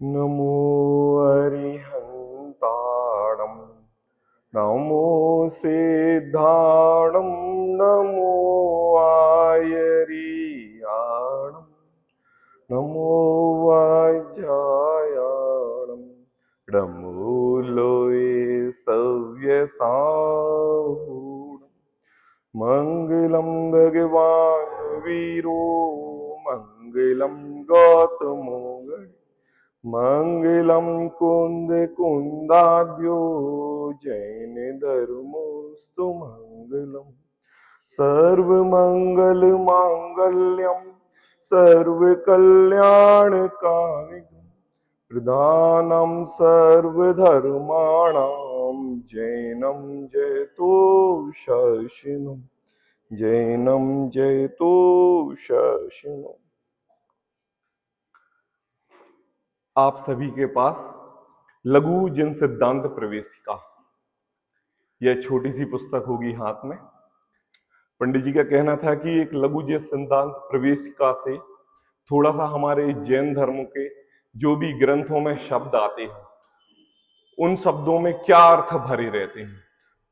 नमो अरिहन्ताणं नमो सिद्धाणं नमो आयरियाणं नमो वाज्यायाणं नमो लोये सव्यसाहूणं मङ्गलं भगवान् वीरो मङ्गलं गौतमो मंगलम कुंद कुंदाद्यो जैन धर्मोस्तु मंगलम सर्व मंगल मांगल्यम सर्व कल्याण कारिकम प्रधानम सर्वधर्माणाम जैनम जयतो शशिनम जैनम जयतो शशिनम। आप सभी के पास लघु जिन सिद्धांत प्रवेशिका, यह छोटी सी पुस्तक होगी हाथ में। पंडित जी का कहना था कि एक लघु जिन सिद्धांत प्रवेशिका से थोड़ा सा हमारे जैन धर्म के जो भी ग्रंथों में शब्द आते हैं उन शब्दों में क्या अर्थ भरे रहते हैं,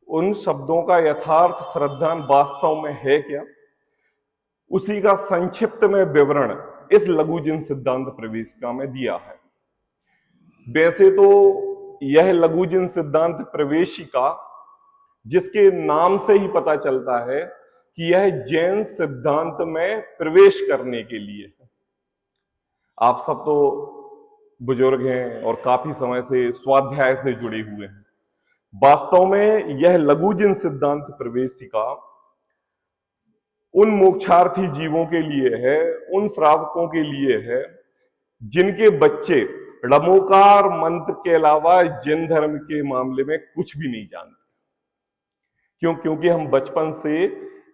उन शब्दों का यथार्थ श्रद्धान वास्तव में है क्या, उसी का संक्षिप्त में विवरण इस लघु जिन सिद्धांत प्रवेशिका में दिया है। वैसे तो यह लघु जिन सिद्धांत प्रवेशिका, जिसके नाम से ही पता चलता है कि यह जैन सिद्धांत में प्रवेश करने के लिए है। आप सब तो बुजुर्ग हैं और काफी समय से स्वाध्याय से जुड़े हुए हैं। वास्तव में यह लघु जिन सिद्धांत प्रवेशिका उन मोक्षार्थी जीवों के लिए है, उन श्रावकों के लिए है जिनके बच्चे ड़मोकार मंत्र के अलावा जैन धर्म के मामले में कुछ भी नहीं जानते। क्योंकि हम बचपन से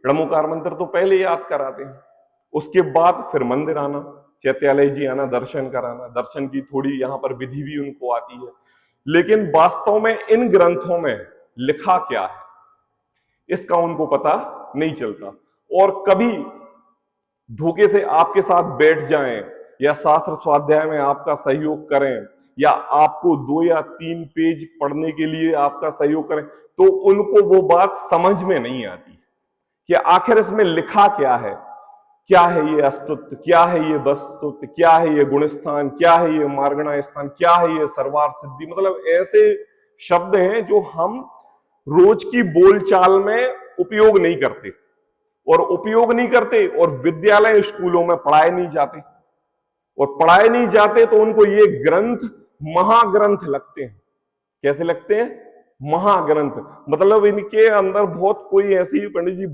ड़मोकार मंत्र तो पहले याद कराते हैं, उसके बाद फिर मंदिर आना, चैत्यालय जी आना, दर्शन कराना, दर्शन की थोड़ी यहाँ पर विधि भी उनको आती है। लेकिन वास्तव में इन ग्रंथों में लिखा क्या है इसका उनको पता नहीं चलता। और कभी धोखे से आपके साथ बैठ जाएं या शास्त्र स्वाध्याय में आपका सहयोग करें या आपको 2 या 3 पेज पढ़ने के लिए आपका सहयोग करें तो उनको वो बात समझ में नहीं आती कि आखिर इसमें लिखा क्या है ये अस्तुत्व, क्या है ये वस्तुत्व, क्या है ये गुणस्थान, क्या है ये मार्गणा स्थान, क्या है ये सर्वार्थ सिद्धि। मतलब ऐसे शब्द हैं जो हम रोज की बोलचाल में उपयोग नहीं करते और विद्यालय स्कूलों में पढ़ाए नहीं जाते, और पढ़ाए नहीं जाते तो उनको ये ग्रंथ महाग्रंथ लगते हैं। कैसे लगते हैं? महाग्रंथ। मतलब इनके अंदर बहुत कोई ऐसी पंडित जी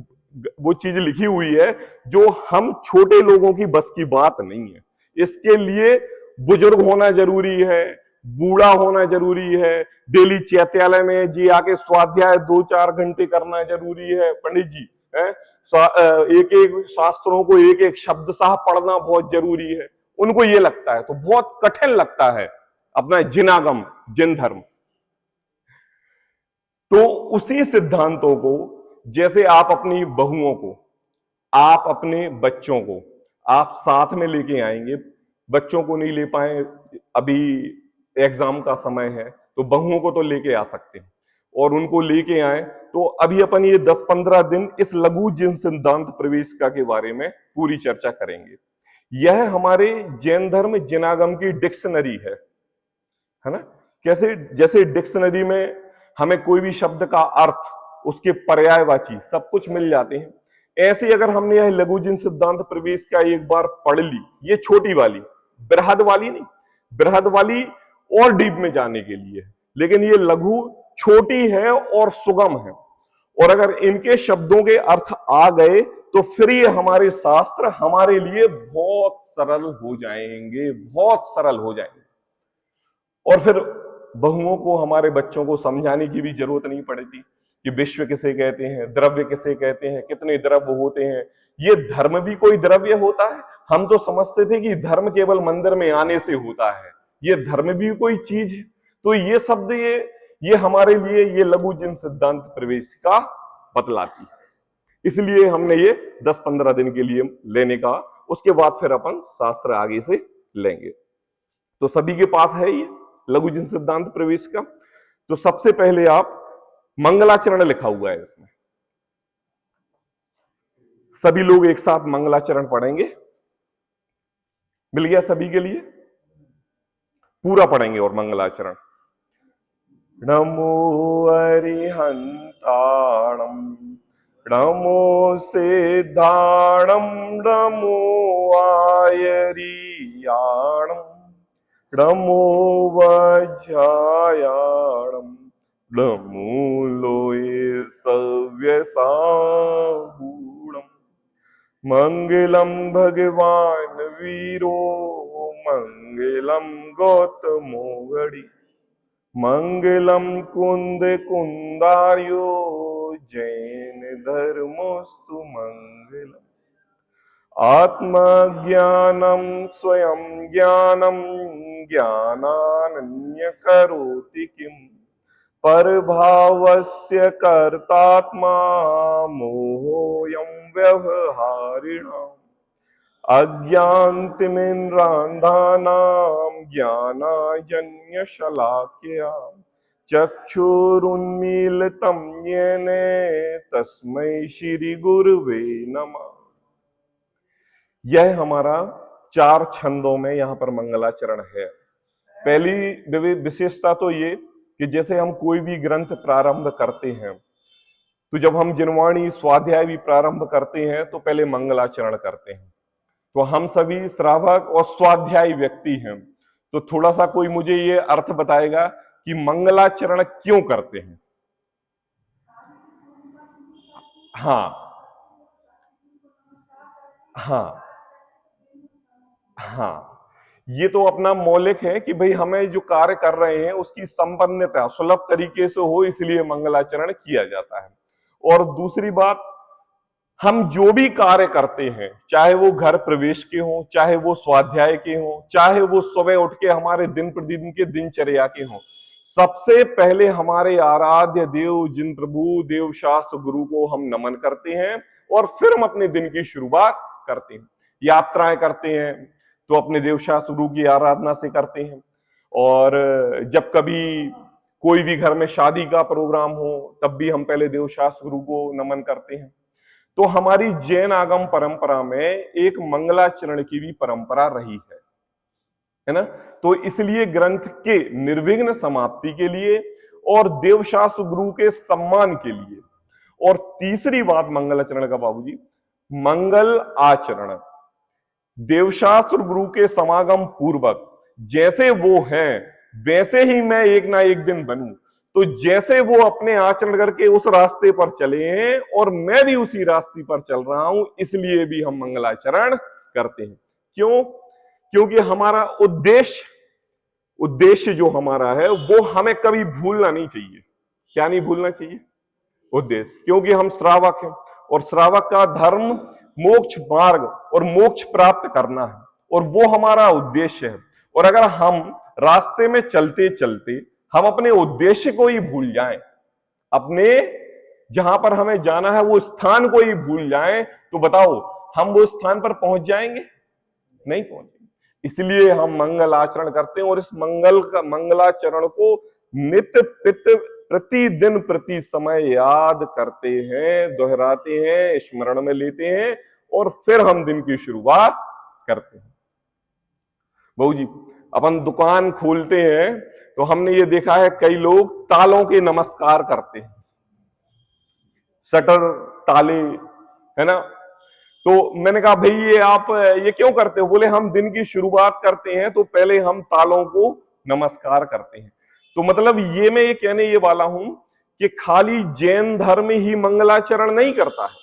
वो चीज लिखी हुई है जो हम छोटे लोगों की बस की बात नहीं है। इसके लिए बुजुर्ग होना जरूरी है, बूढ़ा होना जरूरी है, डेली चैत्यालय में जी आके स्वाध्याय 2-4 घंटे करना जरूरी है पंडित जी है। एक एक शास्त्रों को एक एक शब्द साह पढ़ना बहुत जरूरी है। उनको ये लगता है, तो बहुत कठिन लगता है अपना जिनागम जिन धर्म। तो उसी सिद्धांतों को जैसे आप अपनी बहुओं को, आप अपने बच्चों को आप साथ में लेके आएंगे, बच्चों को नहीं ले पाए, अभी एग्जाम का समय है, तो बहुओं को तो लेके आ सकते हैं और उनको लेके आए। तो अभी अपन ये 10-15 दिन इस लघु जिन सिद्धांत प्रवेशिका के बारे में पूरी चर्चा करेंगे। यह हमारे जैन धर्म जिनागम की डिक्शनरी है ना। कैसे? जैसे डिक्शनरी में हमें कोई भी शब्द का अर्थ, उसके पर्यायवाची सब कुछ मिल जाते हैं, ऐसे अगर हमने यह लघु जिन सिद्धांत प्रवेशिका एक बार पढ़ ली, ये छोटी वाली, बृहद वाली नहीं, बृहद वाली और डीप में जाने के लिए, लेकिन ये लघु छोटी है और सुगम है। और अगर इनके शब्दों के अर्थ आ गए तो फिर ये हमारे शास्त्र हमारे लिए बहुत सरल हो जाएंगे, बहुत सरल हो जाएंगे। और फिर बहुओं को, हमारे बच्चों को समझाने की भी जरूरत नहीं पड़ती कि विश्व किसे कहते हैं, द्रव्य किसे कहते हैं, कितने द्रव्य होते हैं, ये धर्म भी कोई द्रव्य होता है। हम तो समझते थे कि धर्म केवल मंदिर में आने से होता है, ये धर्म भी कोई चीज है। तो ये शब्द ये हमारे लिए ये लघु जिन सिद्धांत प्रवेशिका बतलाती है। इसलिए हमने ये 10-15 दिन के लिए लेने का, उसके बाद फिर अपन शास्त्र आगे से लेंगे। तो सभी के पास है ये लघु जिन सिद्धांत प्रवेश का। तो सबसे पहले आप मंगलाचरण लिखा हुआ है इसमें, सभी लोग एक साथ मंगलाचरण पढ़ेंगे। मिल गया सभी के लिए? पूरा पढ़ेंगे और मंगलाचरण। नमो अरिहंताणम नमो सिद्धाणम नमो आयरियाणम नमो वज्रायाणम नमो लोये सव्यसाहूणम मंगलम भगवान वीरो मंगलम गौतमो गणि मंगलम कुंद कुंदार्यो जैन धर्मोस्तु मंगलम आत्मज्ञानम स्वयं ज्ञानम ज्ञानानन्य करोति किम परभावस्य कर्तात्मा मोहोऽयं व्यवहारिणाम् अज्ञानतिमिरान्धानां ज्ञानाजन्यशलाकया चक्षुरुन्मीलितं येन तस्मै श्री गुरुवे नमः। यह हमारा 4 छंदों में यहां पर मंगलाचरण है। पहली विशेषता तो ये कि जैसे हम कोई भी ग्रंथ प्रारंभ करते हैं तो जब हम जिनवाणी स्वाध्याय भी प्रारंभ करते हैं तो पहले मंगलाचरण करते हैं। तो हम सभी श्रावक और स्वाध्यायी व्यक्ति हैं, तो थोड़ा सा कोई मुझे ये अर्थ बताएगा कि मंगलाचरण क्यों करते हैं? हाँ हाँ हाँ, ये तो अपना मौलिक है कि भाई हमें जो कार्य कर रहे हैं उसकी संपन्नता सुलभ तरीके से हो, इसलिए मंगलाचरण किया जाता है। और दूसरी बात, हम जो भी कार्य करते हैं, चाहे वो घर प्रवेश के हों, चाहे वो स्वाध्याय के हों, चाहे वो सुबह उठ के हमारे दिन प्रतिदिन के दिनचर्या के हों, सबसे पहले हमारे आराध्य देव जिन प्रभु देव शास्त्र गुरु को हम नमन करते हैं और फिर हम अपने दिन की शुरुआत करते हैं। यात्राएं करते हैं तो अपने देव शास्त्र गुरु की आराधना से करते हैं, और जब कभी कोई भी घर में शादी का प्रोग्राम हो तब भी हम पहले देव शास्त्र गुरु को नमन करते हैं। तो हमारी जैन आगम परंपरा में एक मंगलाचरण की भी परंपरा रही है ना। तो इसलिए ग्रंथ के निर्विघ्न समाप्ति के लिए और देवशास्त्र गुरु के सम्मान के लिए, और तीसरी बात मंगलाचरण का बाबूजी, मंगल आचरण देवशास्त्र गुरु के समागम पूर्वक जैसे वो हैं वैसे ही मैं एक ना एक दिन बनूं। तो जैसे वो अपने आचरण करके उस रास्ते पर चले हैं और मैं भी उसी रास्ते पर चल रहा हूं, इसलिए भी हम मंगलाचरण करते हैं। क्यों? क्योंकि हमारा उद्देश्य जो हमारा है वो हमें कभी भूलना नहीं चाहिए। क्या नहीं भूलना चाहिए? उद्देश्य। क्योंकि हम श्रावक हैं और श्रावक का धर्म मोक्ष मार्ग और मोक्ष प्राप्त करना है, और वो हमारा उद्देश्य है। और अगर हम रास्ते में चलते चलते हम अपने उद्देश्य को ही भूल जाएं, अपने जहां पर हमें जाना है वो स्थान को ही भूल जाएं, तो बताओ हम वो स्थान पर पहुंच जाएंगे? नहीं पहुंचेंगे। इसलिए हम मंगल आचरण करते हैं, और इस मंगलाचरण को नित्य प्रतिदिन प्रति समय याद करते हैं, दोहराते हैं, स्मरण में लेते हैं, और फिर हम दिन की शुरुआत करते हैं। बहू जी, अपन दुकान खोलते हैं तो हमने ये देखा है कई लोग तालों के नमस्कार करते हैं, शटर ताले, है ना। तो मैंने कहा भाई ये आप ये क्यों करते हो? बोले हम दिन की शुरुआत करते हैं तो पहले हम तालों को नमस्कार करते हैं। तो मतलब ये मैं ये कहने ये वाला हूं कि खाली जैन धर्म ही मंगलाचरण नहीं करता है,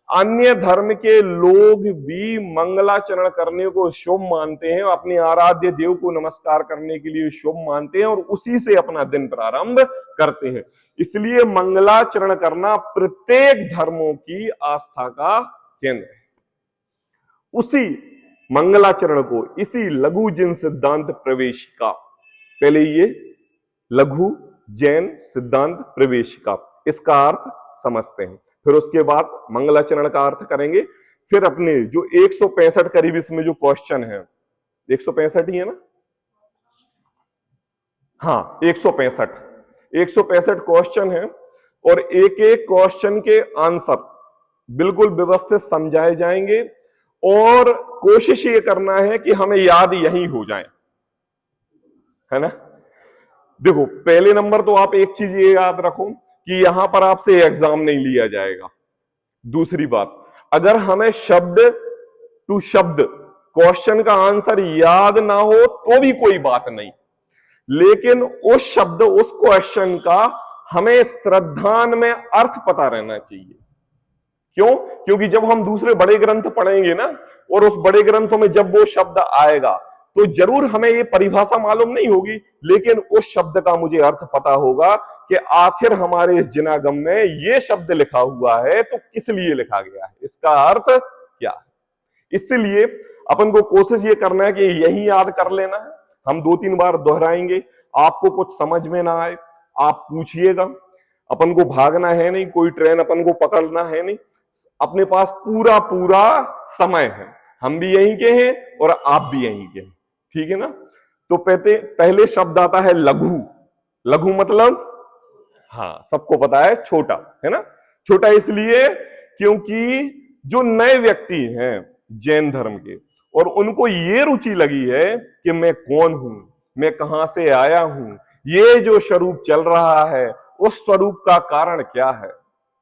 अन्य धर्म के लोग भी मंगलाचरण करने को शुभ मानते हैं, अपने आराध्य देव को नमस्कार करने के लिए शुभ मानते हैं और उसी से अपना दिन प्रारंभ करते हैं। इसलिए मंगलाचरण करना प्रत्येक धर्मों की आस्था का केंद्र है। उसी मंगलाचरण को, इसी लघु जैन सिद्धांत प्रवेशिका, पहले ये लघु जैन सिद्धांत प्रवेशिका, इसका अर्थ समझते हैं, फिर उसके बाद मंगलाचरण का अर्थ करेंगे। फिर अपने जो 165 करीब इसमें जो क्वेश्चन है, 165 ही है ना, हाँ, 165 क्वेश्चन है और एक एक क्वेश्चन के आंसर बिल्कुल व्यवस्थित समझाए जाएंगे और कोशिश ये करना है कि हमें याद यही हो जाए, है ना। देखो, पहले नंबर तो आप एक चीज ये याद रखो कि यहां पर आपसे एग्जाम नहीं लिया जाएगा। दूसरी बात, अगर हमें शब्द टू शब्द क्वेश्चन का आंसर याद ना हो तो भी कोई बात नहीं, लेकिन उस शब्द उस क्वेश्चन का हमें श्रद्धान में अर्थ पता रहना चाहिए। क्यों? क्योंकि जब हम दूसरे बड़े ग्रंथ पढ़ेंगे ना, और उस बड़े ग्रंथों में जब वो शब्द आएगा तो जरूर हमें ये परिभाषा मालूम नहीं होगी, लेकिन उस शब्द का मुझे अर्थ पता होगा कि आखिर हमारे इस जिनागम में ये शब्द लिखा हुआ है तो किस लिए लिखा गया है, इसका अर्थ क्या है। इसलिए अपन को कोशिश ये करना है कि यही याद कर लेना है। हम 2-3 बार दोहराएंगे, आपको कुछ समझ में ना आए आप पूछिएगा। अपन को भागना है नहीं, कोई ट्रेन अपन को पकड़ना है नहीं, अपने पास पूरा पूरा समय है। हम भी यहीं के हैं और आप भी यहीं के हैं, ठीक है ना। तो पहले शब्द आता है लघु। लघु मतलब, हाँ सबको पता है, छोटा, है ना। छोटा इसलिए क्योंकि जो नए व्यक्ति हैं जैन धर्म के और उनको ये रुचि लगी है कि मैं कौन हूं, मैं कहां से आया हूं, ये जो स्वरूप चल रहा है उस स्वरूप का कारण क्या है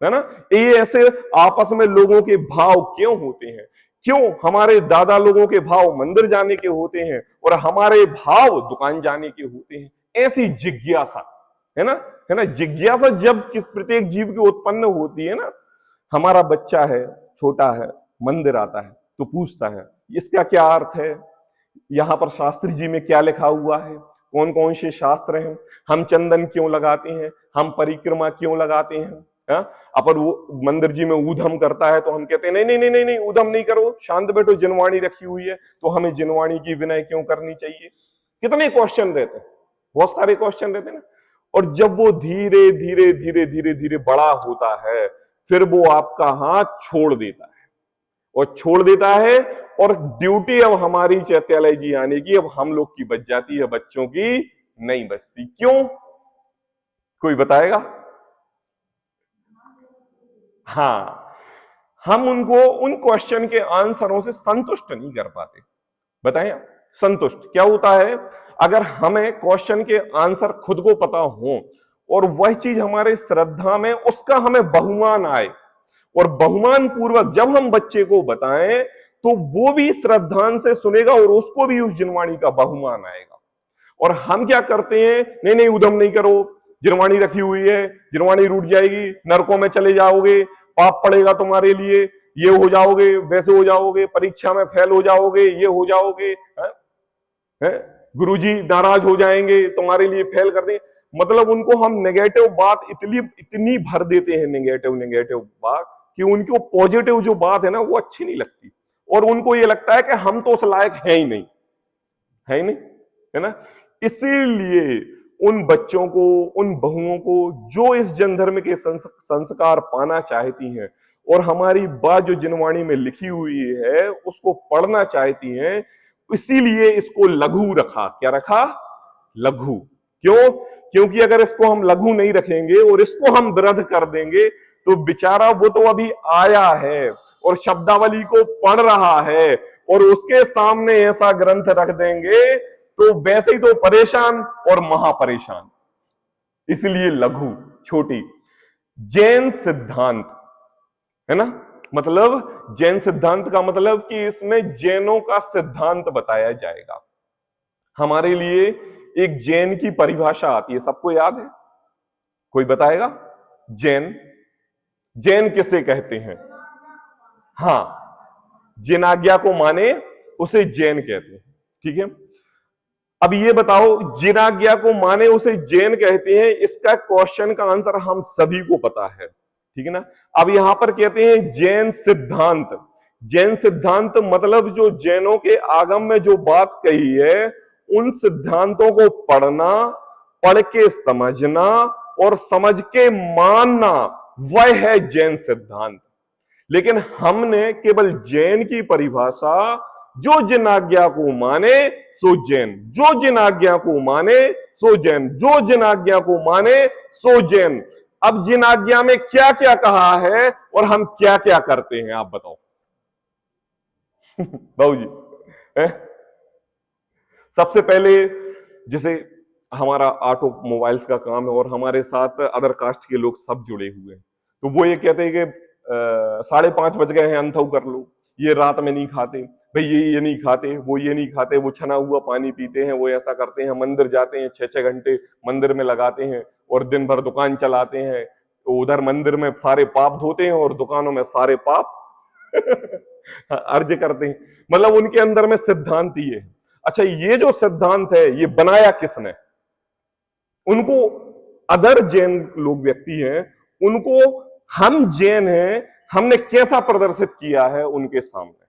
ना। ये ऐसे आपस में लोगों के भाव क्यों होते हैं, क्यों हमारे दादा लोगों के भाव मंदिर जाने के होते हैं और हमारे भाव दुकान जाने के होते हैं, ऐसी जिज्ञासा, है ना। जिज्ञासा जब किस प्रत्येक जीव की उत्पन्न होती है ना, हमारा बच्चा है, छोटा है, मंदिर आता है तो पूछता है इसका क्या अर्थ है, यहां पर शास्त्री जी में क्या लिखा हुआ है, कौन कौन से शास्त्र हैं, हम चंदन क्यों लगाते हैं, हम परिक्रमा क्यों लगाते हैं। अपन वो मंदिर जी में ऊधम करता है तो हम कहते हैं नहीं नहीं नहीं नहीं नहीं, ऊधम नहीं करो, शांत बैठो, जिनवाणी रखी हुई है तो हमें जिनवाणी की विनय क्यों करनी चाहिए। कितने क्वेश्चन रहते हैं, बहुत सारे क्वेश्चन रहते हैं ना। और जब वो धीरे धीरे धीरे धीरे धीरे बड़ा होता है फिर वो आपका हाथ छोड़ देता है और छोड़ देता है और ड्यूटी अब हमारी चैत्यालय जी आने की अब हम लोग की बच जाती है, बच्चों की नहीं बचती। क्यों, कोई बताएगा। हाँ, हम उनको उन क्वेश्चन के आंसरों से संतुष्ट नहीं कर पाते। बताएं, संतुष्ट क्या होता है, अगर हमें क्वेश्चन के आंसर खुद को पता हो और वह चीज हमारे श्रद्धा में उसका हमें बहुमान आए और बहुमान पूर्वक जब हम बच्चे को बताएं तो वो भी श्रद्धान से सुनेगा और उसको भी उस जिनवाणी का बहुमान आएगा। और हम क्या करते हैं, नहीं नहीं उधम नहीं करो, जिनवाणी रखी हुई है, जिनवाणी रूठ जाएगी, नरकों में चले जाओगे, पाप पड़ेगा तुम्हारे लिए, ये हो जाओगे, वैसे हो जाओगे, परीक्षा में फेल हो जाओगे, ये हो जाओगे, गुरुजी नाराज हो जाएंगे, तुम्हारे लिए फेल कर देंगे। मतलब उनको हम नेगेटिव बात इतनी भर देते हैं, नेगेटिव बात, कि उनको पॉजिटिव जो बात है ना वो अच्छी नहीं लगती और उनको ये लगता है कि हम तो उस लायक है ही नहीं, है ही नहीं, है ना। इसीलिए उन बच्चों को, उन बहुओं को जो इस जन धर्म के संस्कार पाना चाहती हैं और हमारी बात जो जिनवाणी में लिखी हुई है उसको पढ़ना चाहती हैं, इसीलिए इसको लघु रखा। क्या रखा, लघु। क्यों, क्योंकि अगर इसको हम लघु नहीं रखेंगे और इसको हम वृद्ध कर देंगे तो बेचारा वो तो अभी आया है और शब्दावली को पढ़ रहा है और उसके सामने ऐसा ग्रंथ रख देंगे तो वैसे ही तो परेशान और महापरेशान। इसलिए लघु, छोटी। जैन सिद्धांत, है ना, मतलब जैन सिद्धांत का मतलब कि इसमें जैनों का सिद्धांत बताया जाएगा। हमारे लिए एक जैन की परिभाषा आती है, सबको याद है, कोई बताएगा। जैन, जैन किसे कहते हैं। हाँ, जिनाज्ञा को माने उसे जैन कहते हैं, ठीक है। अब ये बताओ, जिनाज्ञा को माने उसे जैन कहते हैं, इसका क्वेश्चन का आंसर हम सभी को पता है, ठीक है ना। अब यहां पर कहते हैं जैन सिद्धांत। जैन सिद्धांत मतलब जो जैनों के आगम में जो बात कही है उन सिद्धांतों को पढ़ना, पढ़ के समझना और समझ के मानना, वह है जैन सिद्धांत। लेकिन हमने केवल जैन की परिभाषा जो जिन आज्ञा को माने सो जैन, जो जिन आज्ञा को माने सो जैन, जो जिन आज्ञा को माने सो जैन। अब जिन आज्ञा में क्या क्या कहा है और हम क्या क्या करते हैं, आप बताओ। बाबू जी है? सबसे पहले जैसे हमारा ऑटोमोबाइल्स का काम है और हमारे साथ अदर कास्ट के लोग सब जुड़े हुए हैं, तो वो ये कहते हैं कि 5:30 बज गए हैं, अंथऊ कर लो, ये रात में नहीं खाते भाई, ये नहीं खाते, वो ये नहीं खाते, वो छना हुआ पानी पीते हैं, वो ऐसा करते हैं, मंदिर जाते हैं 6-6 घंटे मंदिर में लगाते हैं और दिन भर दुकान चलाते हैं, तो उधर मंदिर में सारे पाप धोते हैं और दुकानों में सारे पाप अर्ज करते हैं। मतलब उनके अंदर में सिद्धांत ये है। अच्छा, ये जो सिद्धांत है ये बनाया किसने? उनको अदर जैन लोग व्यक्ति हैं, उनको हम जैन हैं, हमने कैसा प्रदर्शित किया है उनके सामने।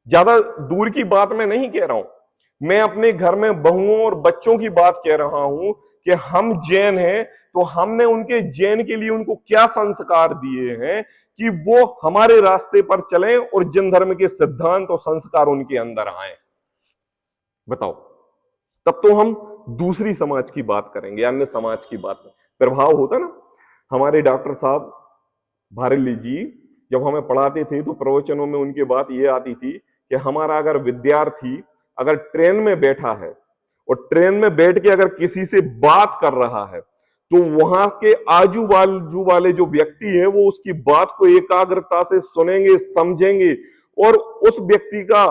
ज्यादा दूर की बात मैं नहीं कह रहा हूं, मैं अपने घर में बहुओं और बच्चों की बात कह रहा हूं कि हम जैन हैं तो हमने उनके जैन के लिए उनको क्या संस्कार दिए हैं कि वो हमारे रास्ते पर चलें और जिन धर्म के सिद्धांत और संस्कार उनके अंदर आए। बताओ, तब तो हम दूसरी समाज की बात करेंगे, अन्य समाज की बात में प्रभाव होता ना। हमारे डॉक्टर साहब भारली जी जब हमें पढ़ाते थे तो प्रवचनों में उनकी बात ये आती थी कि हमारा अगर विद्यार्थी अगर ट्रेन में बैठा है और ट्रेन में बैठ के अगर किसी से बात कर रहा है तो वहां के आजू बाजू वाले जो व्यक्ति हैं वो उसकी बात को एकाग्रता से सुनेंगे, समझेंगे और उस व्यक्ति का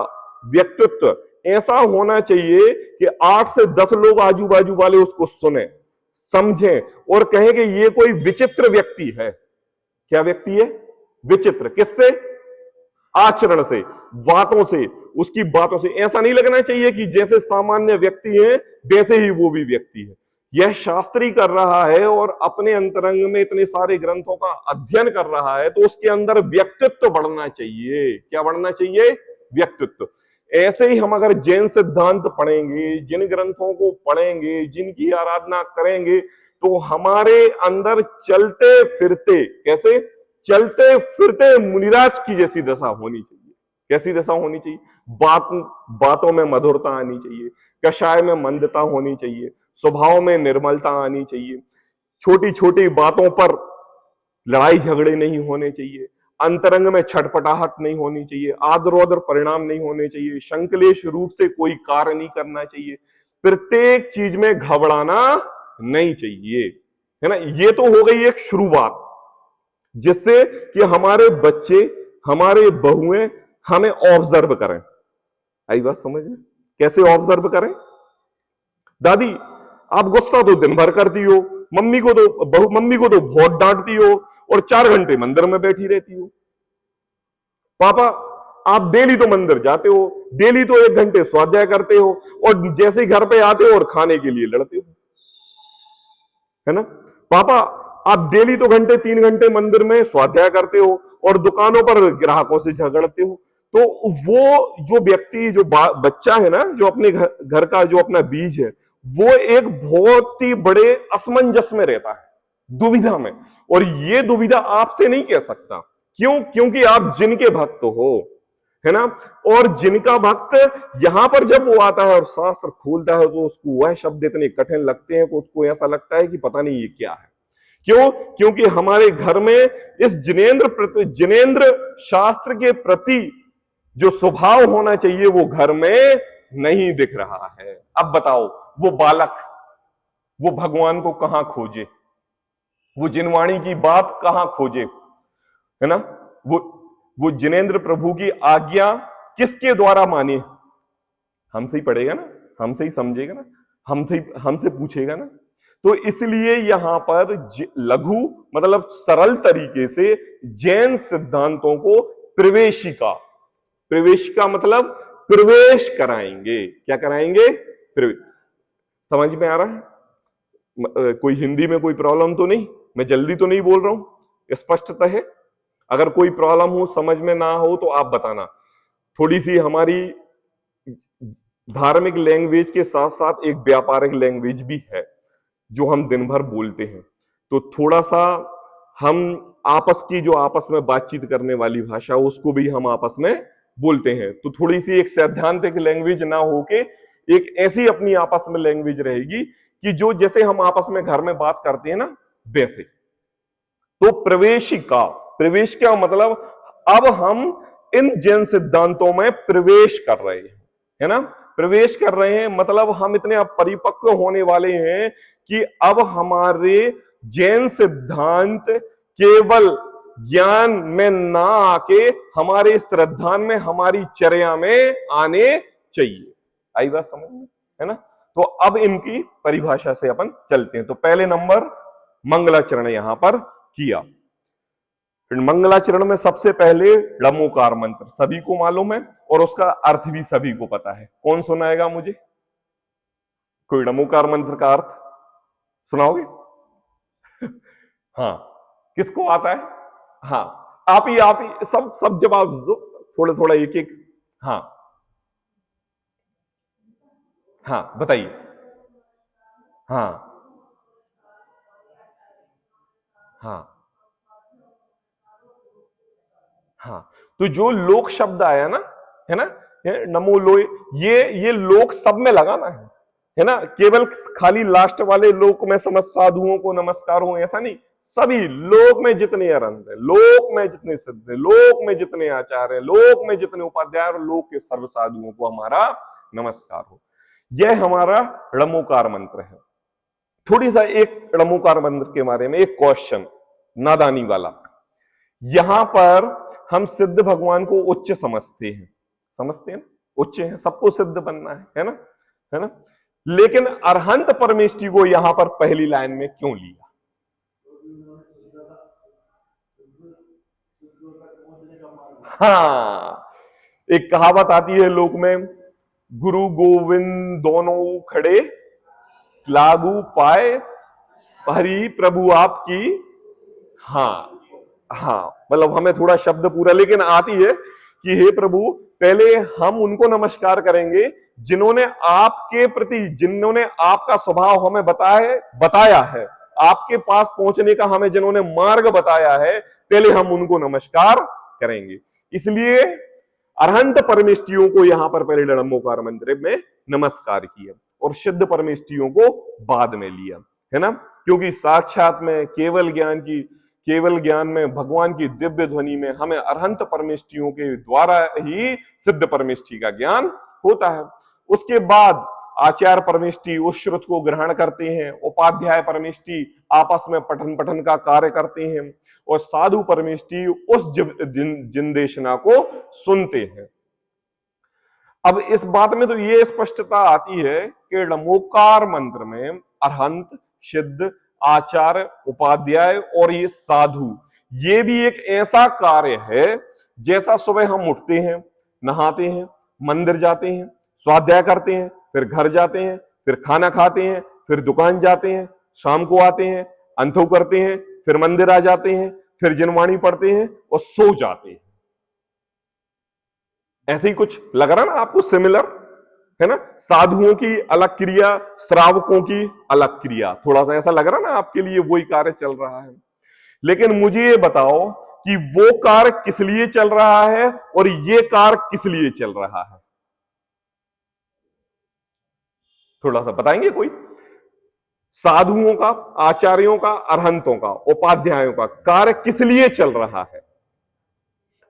व्यक्तित्व ऐसा होना चाहिए कि 8 से 10 लोग आजू बाजू वाले उसको सुने, समझें और कहें कि ये कोई विचित्र व्यक्ति है। क्या व्यक्ति है? विचित्र। किससे? आचरण से, बातों से, उसकी बातों से। ऐसा नहीं लगना चाहिए कि जैसे सामान्य व्यक्ति है वैसे ही वो भी व्यक्ति है। यह शास्त्री कर रहा है और अपने अंतरंग में इतने सारे ग्रंथों का अध्ययन कर रहा है तो उसके अंदर व्यक्तित्व बढ़ना चाहिए। क्या बढ़ना चाहिए? व्यक्तित्व। ऐसे ही हम अगर जैन सिद्धांत पढ़ेंगे, जिन ग्रंथों को पढ़ेंगे, जिनकी आराधना करेंगे तो हमारे अंदर चलते फिरते, कैसे? चलते फिरते मुनिराज की जैसी दशा होनी चाहिए। कैसी दशा होनी चाहिए? बातों में मधुरता आनी चाहिए, कषाय में मंदता होनी चाहिए, स्वभाव में निर्मलता आनी चाहिए, छोटी छोटी बातों पर लड़ाई झगड़े नहीं होने चाहिए, अंतरंग में छटपटाहट नहीं होनी चाहिए, आदरोदर परिणाम नहीं होने चाहिए, संकलेश रूप से कोई कार्य नहीं करना चाहिए, प्रत्येक चीज में घबराना नहीं चाहिए, है ना। ये तो हो गई एक शुरुआत जिससे कि हमारे बच्चे, हमारे बहुएं हमें ऑब्जर्व करें। आई बात समझ में? कैसे ऑब्जर्व करें? दादी आप गुस्सा तो दिन भर करती हो, मम्मी को तो बहुत डांटती हो और 4 घंटे मंदिर में बैठी रहती हो। पापा आप डेली तो मंदिर जाते हो, डेली तो 1 घंटे स्वाध्याय करते हो और जैसे घर पे आते हो और खाने के लिए लड़ते हो, है ना। पापा आप डेली तो 3 घंटे मंदिर में स्वाध्याय करते हो और दुकानों पर ग्राहकों से झगड़ते हो। तो वो जो व्यक्ति, जो बच्चा है ना, जो अपने घर का जो अपना बीज है, वो एक बहुत ही बड़े असमंजस में रहता है, दुविधा में। और ये दुविधा आपसे नहीं कह सकता। क्यों? क्योंकि आप जिनके भक्त हो, है ना। और जिनका भक्त यहां पर जब वो आता है और शास्त्र खोलता है तो उसको वह शब्द इतने कठिन लगते हैं कि उसको ऐसा लगता है कि पता नहीं ये क्या है। क्यों? क्योंकि हमारे घर में इस जिनेंद्र शास्त्र के प्रति जो स्वभाव होना चाहिए वो घर में नहीं दिख रहा है। अब बताओ, वो बालक वो भगवान को कहां खोजे? वो जिनवाणी की बात कहां खोजे, है ना। वो जिनेंद्र प्रभु की आज्ञा किसके द्वारा माने? हमसे ही पढ़ेगा ना, हमसे ही समझेगा ना, हमसे पूछेगा ना। तो इसलिए यहां पर लघु मतलब सरल तरीके से जैन सिद्धांतों को प्रवेशिका मतलब प्रवेश कराएंगे। क्या कराएंगे? समझ में आ रहा है? कोई हिंदी में कोई प्रॉब्लम तो नहीं? मैं जल्दी तो नहीं बोल रहा हूं? स्पष्टता है? अगर कोई प्रॉब्लम हो, समझ में ना हो तो आप बताना। थोड़ी सी हमारी धार्मिक लैंग्वेज के साथ साथ एक व्यापारिक लैंग्वेज भी है जो हम दिन भर बोलते हैं, तो थोड़ा सा हम आपस में बातचीत करने वाली भाषा, उसको भी हम आपस में बोलते हैं। तो थोड़ी सी एक सैद्धांतिक लैंग्वेज ना होके एक ऐसी अपनी आपस में लैंग्वेज रहेगी कि जो जैसे हम आपस में घर में बात करते हैं ना वैसे। तो प्रवेशिका, प्रवेश का मतलब अब हम इन जैन सिद्धांतों में प्रवेश कर रहे हैं, है ना। प्रवेश कर रहे हैं मतलब हम इतने अब परिपक्व होने वाले हैं कि अब हमारे जैन सिद्धांत केवल ज्ञान में ना आके हमारे श्रद्धा में, हमारी चर्या में आने चाहिए। आई बात समझ में, है ना। तो अब इनकी परिभाषा से अपन चलते हैं। तो पहले नंबर मंगलाचरण यहां पर किया। मंगलाचरण में सबसे पहले णमोकार मंत्र सभी को मालूम है और उसका अर्थ भी सभी को पता है। कौन सुनाएगा मुझे? कोई णमोकार मंत्र का अर्थ सुनाओगे? हाँ, किसको आता है? हाँ, आप ही सब जवाब दो, थोड़ा थोड़ा एक एक। हाँ हाँ बताइए। हाँ हाँ हाँ, तो जो लोक शब्द आया ना, है ना, नमो लोय, ये लोक सब में लगाना है ना। केवल खाली लास्ट वाले लोक में समझ साधुओं को नमस्कार हो ऐसा नहीं, सभी लोक में जितने अरंत है, लोक में जितने सिद्ध है, लोक में जितने आचार्य है, लोक में जितने उपाध्याय और लोक के सर्व साधुओं को हमारा नमस्कार हो। यह हमारा णमोकार मंत्र है। थोड़ी सा एक णमोकार मंत्र के बारे में एक क्वेश्चन नादानी वाला। यहां पर हम सिद्ध भगवान को उच्च समझते हैं, उच्च है, सबको सिद्ध बनना है ना, है ना। लेकिन अरहंत परमेष्ठी को यहां पर पहली लाइन में क्यों लिया? हाँ, एक कहावत आती है लोक में, गुरु गोविंद दोनों खड़े लागू पाए हरि प्रभु आपकी। हाँ हाँ, मतलब हमें थोड़ा शब्द पूरा लेकिन आती है कि हे प्रभु, पहले हम उनको नमस्कार करेंगे जिन्होंने आपके प्रति, जिन्होंने आपका स्वभाव हमें बताया है, आपके पास पहुंचने का हमें जिन्होंने मार्ग बताया है, पहले हम उनको नमस्कार करेंगे। इसलिए अरहंत परमेष्ठियों को यहां पर पहले णमोकार मंत्र में नमस्कार किया और सिद्ध परमेष्ठियों को बाद में लिया, है ना। क्योंकि साक्षात में केवल ज्ञान में भगवान की दिव्य ध्वनि में हमें अरहंत परमेष्ठियों के द्वारा ही सिद्ध परमेष्ठि का ज्ञान होता है। उसके बाद आचार्य परमेष्ठि उस श्रुत को ग्रहण करते हैं, उपाध्याय परमेष्ठि आपस में पठन का कार्य करते हैं और साधु परमेष्ठि उस जिनदेशना को सुनते हैं। अब इस बात में तो ये स्पष्टता आती है कि णमोकार मंत्र में अरहंत, सिद्ध, आचार्य, उपाध्याय और ये साधु, ये भी एक ऐसा कार्य है जैसा सुबह हम उठते हैं, नहाते हैं, मंदिर जाते हैं, स्वाध्याय करते हैं, फिर घर जाते हैं, फिर खाना खाते हैं, फिर दुकान जाते हैं, शाम को आते हैं, अंथो करते हैं, फिर मंदिर आ जाते हैं, फिर जिनवाणी पढ़ते हैं और सो जाते हैं। ऐसे ही कुछ लग रहा ना आपको सिमिलर, है ना। साधुओं की अलग क्रिया, श्रावकों की अलग क्रिया, थोड़ा सा ऐसा लग रहा ना आपके लिए वही कार्य चल रहा है। लेकिन मुझे ये बताओ कि वो कार्य किस लिए चल रहा है और ये कार्य किस लिए चल रहा है? थोड़ा सा बताएंगे कोई? साधुओं का, आचार्यों का, अरहंतों का, उपाध्यायों का कार्य किस लिए चल रहा है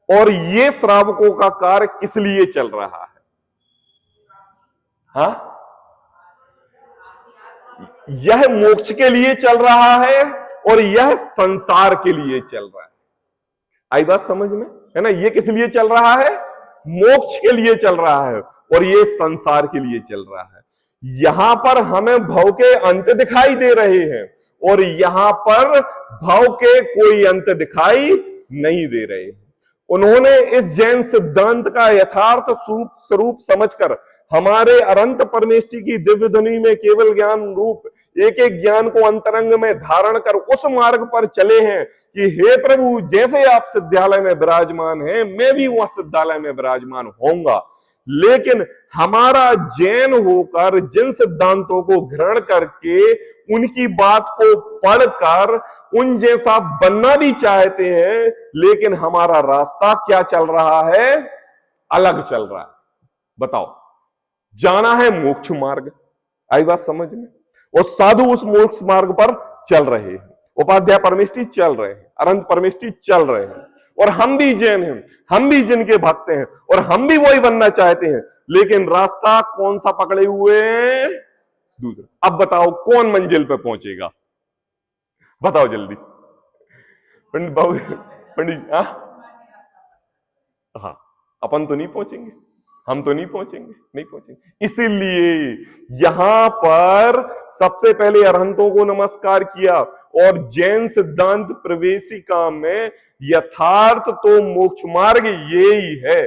और ये श्रावकों का कार्य किस लिए चल रहा है? हाँ, यह मोक्ष के लिए चल रहा है और यह संसार के लिए चल रहा है। आई बात समझ में, है ना। ये किस लिए चल रहा है? मोक्ष के लिए चल रहा है और ये संसार के लिए चल रहा है। यहां पर हमें भव के अंत दिखाई दे रहे हैं और यहां पर भव के कोई अंत दिखाई नहीं दे रहे हैं। उन्होंने इस जैन सिद्धांत का यथार्थ स्वरूप समझकर हमारे अनंत परमेष्ठि की दिव्य ध्वनि में केवल ज्ञान रूप एक एक ज्ञान को अंतरंग में धारण कर उस मार्ग पर चले हैं कि हे प्रभु, जैसे आप सिद्धालय में विराजमान हैं, मैं भी वहां सिद्धालय में विराजमान होऊंगा। लेकिन हमारा जैन होकर जिन सिद्धांतों को ग्रहण करके उनकी बात को पढ़कर उन जैसा बनना भी चाहते हैं, लेकिन हमारा रास्ता क्या चल रहा है? अलग चल रहा है। बताओ, जाना है मोक्ष मार्ग, आई बात समझ में? और साधु उस मोक्ष मार्ग पर चल रहे हैं, उपाध्याय परमेष्ठी चल रहे हैं, अनंत परमेष्ठी चल रहे हैं, और हम भी जैन हैं, हम भी जिनके भक्त हैं, और हम भी वही बनना चाहते हैं, लेकिन रास्ता कौन सा पकड़े हुए हैं? दूसरा। अब बताओ कौन मंजिल पे पहुंचेगा? बताओ जल्दी। पंडित बाबू, पंडित, हाँ, अपन तो नहीं पहुंचेंगे, हम तो नहीं पहुंचेंगे, नहीं पहुंचेंगे। इसीलिए यहां पर सबसे पहले अरहंतों को नमस्कार किया, और जैन सिद्धांत प्रवेशिका में यथार्थ तो मोक्ष मार्ग यही है।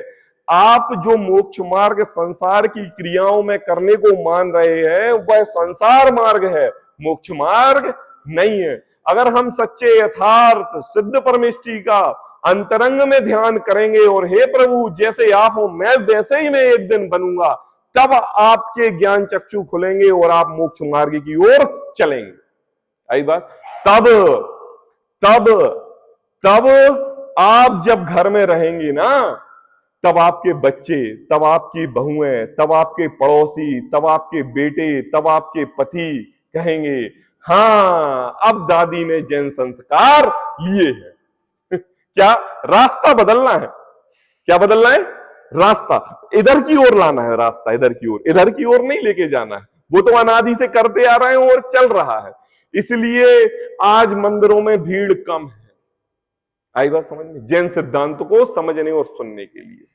आप जो मोक्ष मार्ग संसार की क्रियाओं में करने को मान रहे हैं, वह संसार मार्ग है, मोक्ष मार्ग नहीं है। अगर हम सच्चे यथार्थ सिद्ध परमेष्ठी का अंतरंग में ध्यान करेंगे, और हे प्रभु जैसे आप हो मैं वैसे ही मैं एक दिन बनूंगा, तब आपके ज्ञान चक्षु खुलेंगे और आप मोक्ष मार्ग की ओर चलेंगे। आई बात? तब तब तब आप जब घर में रहेंगे ना, तब आपके बच्चे, तब आपकी बहुएं, तब आपके पड़ोसी, तब आपके बेटे, तब आपके पति कहेंगे, हाँ अब दादी ने जैन संस्कार लिए हैं। क्या रास्ता बदलना है? क्या बदलना है? रास्ता इधर की ओर लाना है, रास्ता इधर की ओर, इधर की ओर नहीं लेके जाना है। वो तो अनादि से करते आ रहे हैं और चल रहा है, इसलिए आज मंदिरों में भीड़ कम है। आई बात समझ में? जैन सिद्धांत को समझने और सुनने के लिए।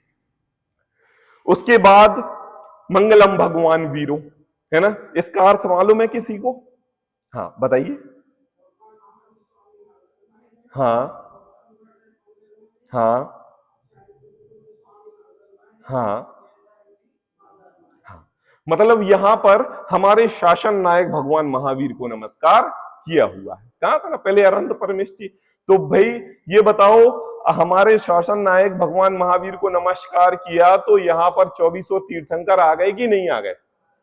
उसके बाद मंगलम भगवान वीरो, है ना? इसका अर्थ मालूम है किसी को? हाँ बताइए। हाँ हाँ हाँ हाँ, मतलब यहां पर हमारे शासन नायक भगवान महावीर को नमस्कार किया हुआ है। कहा था ना पहले अरहंत परमेष्ठी। तो भाई ये बताओ, हमारे शासन नायक भगवान महावीर को नमस्कार किया, तो यहां पर 2400 तीर्थंकर आ गए कि नहीं आ गए?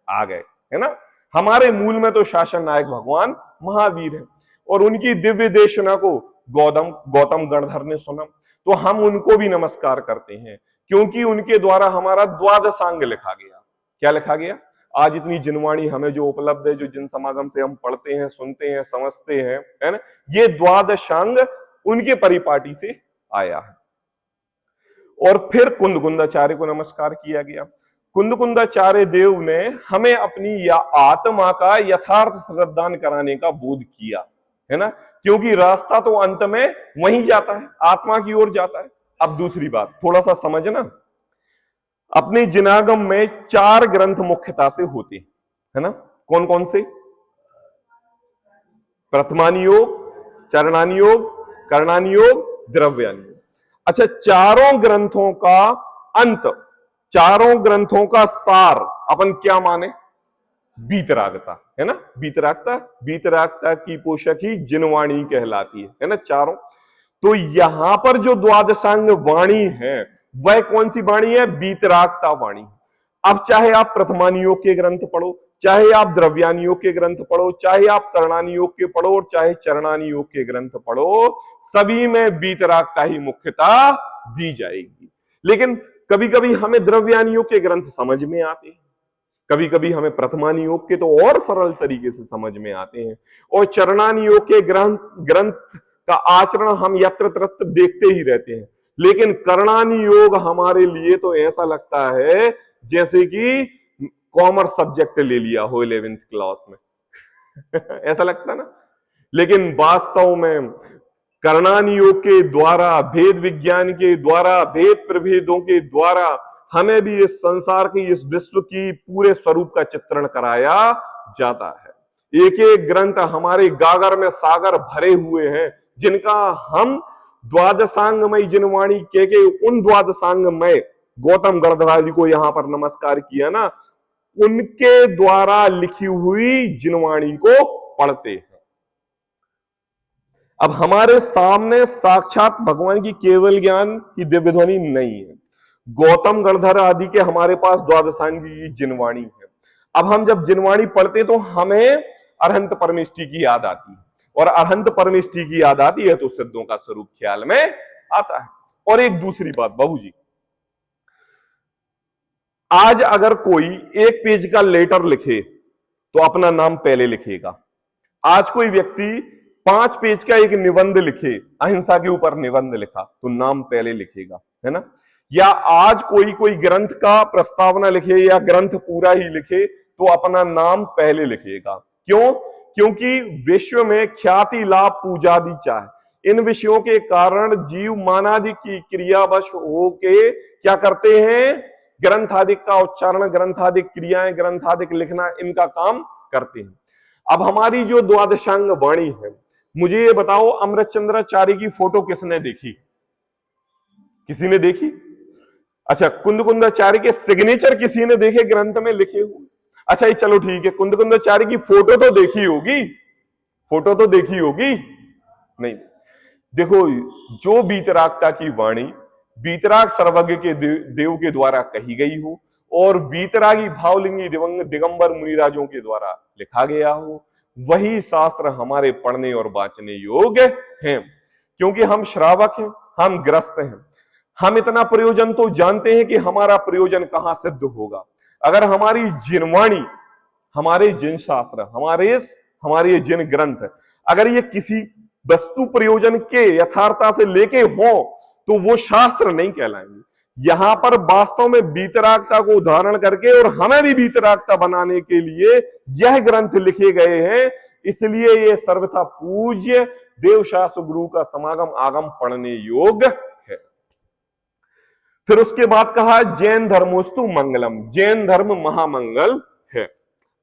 आ गए, है ना? हमारे मूल में तो शासन नायक भगवान महावीर है, और उनकी दिव्य देशना को गौतम गणधर ने सुना, तो हम उनको भी नमस्कार करते हैं, क्योंकि उनके द्वारा हमारा द्वादशांग लिखा गया। क्या लिखा गया? आज इतनी जिनवाणी हमें जो उपलब्ध है, जो जिन समागम से हम पढ़ते हैं, सुनते हैं, समझते हैं, है ना, ये द्वादशांग उनके परिपाटी से आया है। और फिर कुंदकुंदाचार्य को नमस्कार किया गया। कुंदकुंदाचार्य देव ने हमें अपनी आत्मा का यथार्थ श्रद्धान कराने का बोध किया, है ना, क्योंकि रास्ता तो अंत में वहीं जाता है, आत्मा की ओर जाता है। अब दूसरी बात थोड़ा सा समझना, अपने जिनागम में 4 ग्रंथ मुख्यता से होते हैं, है ना? कौन कौन से? प्रथमानि योग, चरणानि योग, करणानि योग, द्रव्यानि योग। अच्छा, चारों ग्रंथों का अंत, चारों ग्रंथों का सार अपन क्या माने? बीतरागता, है ना? बीतरागता, बीतरागता की पोषक ही जिनवाणी कहलाती है ना, चारों। तो यहां पर जो द्वादशांग वाणी है, वह कौन सी वाणी है? बीतरागता वाणी। अब चाहे आप प्रथमानि योग के ग्रंथ पढ़ो, चाहे आप द्रव्यानि योग के ग्रंथ पढ़ो, चाहे आप करणानि योग के पढ़ो, और चाहे चरणानि योग के ग्रंथ पढ़ो, सभी में बीतरागता ही मुख्यता दी जाएगी। लेकिन कभी कभी हमें द्रव्यानि योग के ग्रंथ समझ में आते हैं, कभी कभी हमें प्रथमानि योग के तो और सरल तरीके से समझ में आते हैं, और चरणानि योग के ग्रंथ का आचरण हम यत्र तत्र देखते ही रहते हैं। लेकिन करणानि योग हमारे लिए तो ऐसा लगता है जैसे कि कॉमर्स सब्जेक्ट ले लिया हो 11th क्लास में ऐसा लगता ना। लेकिन वास्तव में करणानि योग के द्वारा, भेद विज्ञान के द्वारा, भेद प्रभेदों के द्वारा हमें भी इस संसार की, इस विश्व की पूरे स्वरूप का चित्रण कराया जाता है। एक एक ग्रंथ हमारे गागर में सागर भरे हुए हैं, जिनका हम द्वादशांगमय जिनवाणी के उन द्वादशांगमय गौतम गणधरादि को यहां पर नमस्कार किया ना, उनके द्वारा लिखी हुई जिनवाणी को पढ़ते हैं। अब हमारे सामने साक्षात भगवान की केवल ज्ञान की दिव्य ध्वनि नहीं है, गौतम गणधर आदि के हमारे पास द्वादशांगी जिनवाणी है। अब हम जब जिनवाणी पढ़ते तो हमें अरहंत परमेष्ठी की याद आती है, और अरहंत परमेष्ठी की याद आती है तो सिद्धों का स्वरूप ख्याल में आता है। और एक दूसरी बात बहू जी, आज अगर कोई एक पेज का लेटर लिखे तो अपना नाम पहले लिखेगा। आज कोई व्यक्ति 5 पेज का एक निबंध लिखे, अहिंसा के ऊपर निबंध लिखा, तो नाम पहले लिखेगा, है ना। या आज कोई ग्रंथ का प्रस्तावना लिखे या ग्रंथ पूरा ही लिखे तो अपना नाम पहले लिखेगा। क्यों? क्योंकि विश्व में ख्याति, लाभ, पूजादि चाहे, इन विषयों के कारण जीव मानादि की क्रियावश होके क्या करते हैं? ग्रंथादिक का उच्चारण, ग्रंथादिक क्रियाएं, ग्रंथादिक लिखना, इनका काम करते हैं। अब हमारी जो द्वादशांग वाणी है, मुझे ये बताओ, अमृतचंद्राचार्य की फोटो किसने देखी? किसी ने देखी? अच्छा, कुंदकुंदाचार्य के सिग्नेचर किसी ने देखे ग्रंथ में लिखे हुए? अच्छा, ये चलो ठीक है, कुंदकुंदाचार्य की फोटो तो देखी होगी, फोटो तो देखी होगी नहीं? देखो, जो वीतरागता की वाणी वीतराग सर्वज्ञ के देव के द्वारा कही गई हो और वीतरागी भावलिंगी दिगंबर मुनिराजों के द्वारा लिखा गया हो, वही शास्त्र हमारे पढ़ने और वाचने योग्य हैं। क्योंकि हम श्रावक हैं, हम ग्रस्त हैं, हम इतना प्रयोजन तो जानते हैं कि हमारा प्रयोजन कहां सिद्ध होगा। अगर हमारी जिनवाणी, हमारे जिन शास्त्र, हमारे जिन ग्रंथ, अगर ये किसी वस्तु प्रयोजन के यथार्थता से लेके हो तो वो शास्त्र नहीं कहलाएंगे। यहां पर वास्तव में वीतरागता को उदाहरण करके और हमें भी वीतरागता बनाने के लिए यह ग्रंथ लिखे गए हैं। इसलिए ये सर्वथा पूज्य देवशास्त्र गुरु का समागम आगम पढ़ने योग्य है। फिर उसके बाद कहा जैन धर्मोस्तु मंगलम, जैन धर्म महामंगल है।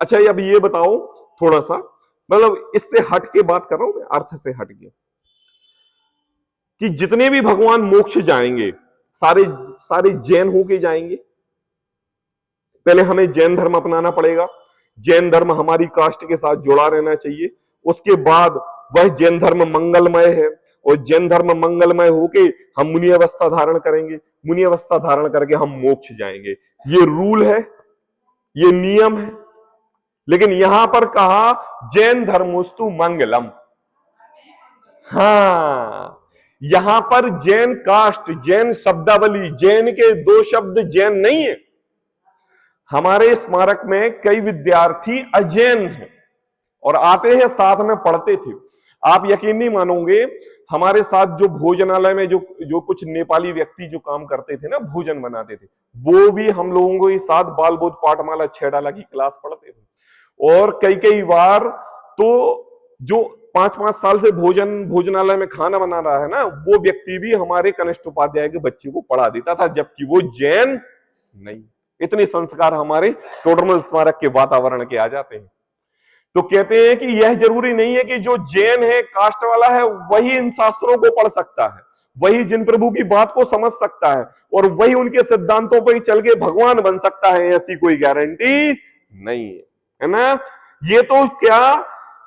अच्छा, अब ये बताओ थोड़ा सा, मतलब इससे हट के बात कर रहा हूं मैं, अर्थ से हट के, कि जितने भी भगवान मोक्ष जाएंगे सारे जैन होके जाएंगे। पहले हमें जैन धर्म अपनाना पड़ेगा, जैन धर्म हमारी कास्ट के साथ जुड़ा रहना चाहिए। उसके बाद वह जैन धर्म मंगलमय है और जैन धर्म मंगलमय होके हम मुनि अवस्था धारण करेंगे, मुनि अवस्था धारण करके हम मोक्ष जाएंगे। ये रूल है, ये नियम है। लेकिन यहां पर कहा जैन धर्मोस्तु मंगलम। हाँ, यहां पर जैन कास्ट, जैन शब्दावली, जैन के 2 शब्द जैन नहीं है। हमारे स्मारक में कई विद्यार्थी अजैन हैं और आते हैं, साथ में पढ़ते थे। आप यकीन नहीं मानोगे, हमारे साथ जो भोजनालय में जो कुछ नेपाली व्यक्ति जो काम करते थे ना, भोजन बनाते थे, वो भी हम लोगों के साथ बाल बोध पाठमाला 6 डाला की क्लास पढ़ते थे। और कई बार तो जो 5-5 साल से भोजनालय में खाना बना रहा है ना, वो व्यक्ति भी हमारे कनिष्ठ उपाध्याय के बच्चे को पढ़ा देता था, जबकि वो जैन नहीं। इतने संस्कार हमारे टोडरमल स्मारक के वातावरण के आ जाते हैं। तो कहते हैं कि यह जरूरी नहीं है कि जो जैन है, कास्ट वाला है, वही इन शास्त्रों को पढ़ सकता है, वही जिन प्रभु की बात को समझ सकता है और वही उनके सिद्धांतों पर चल के भगवान बन सकता है। ऐसी कोई गारंटी नहीं है ना। ये तो क्या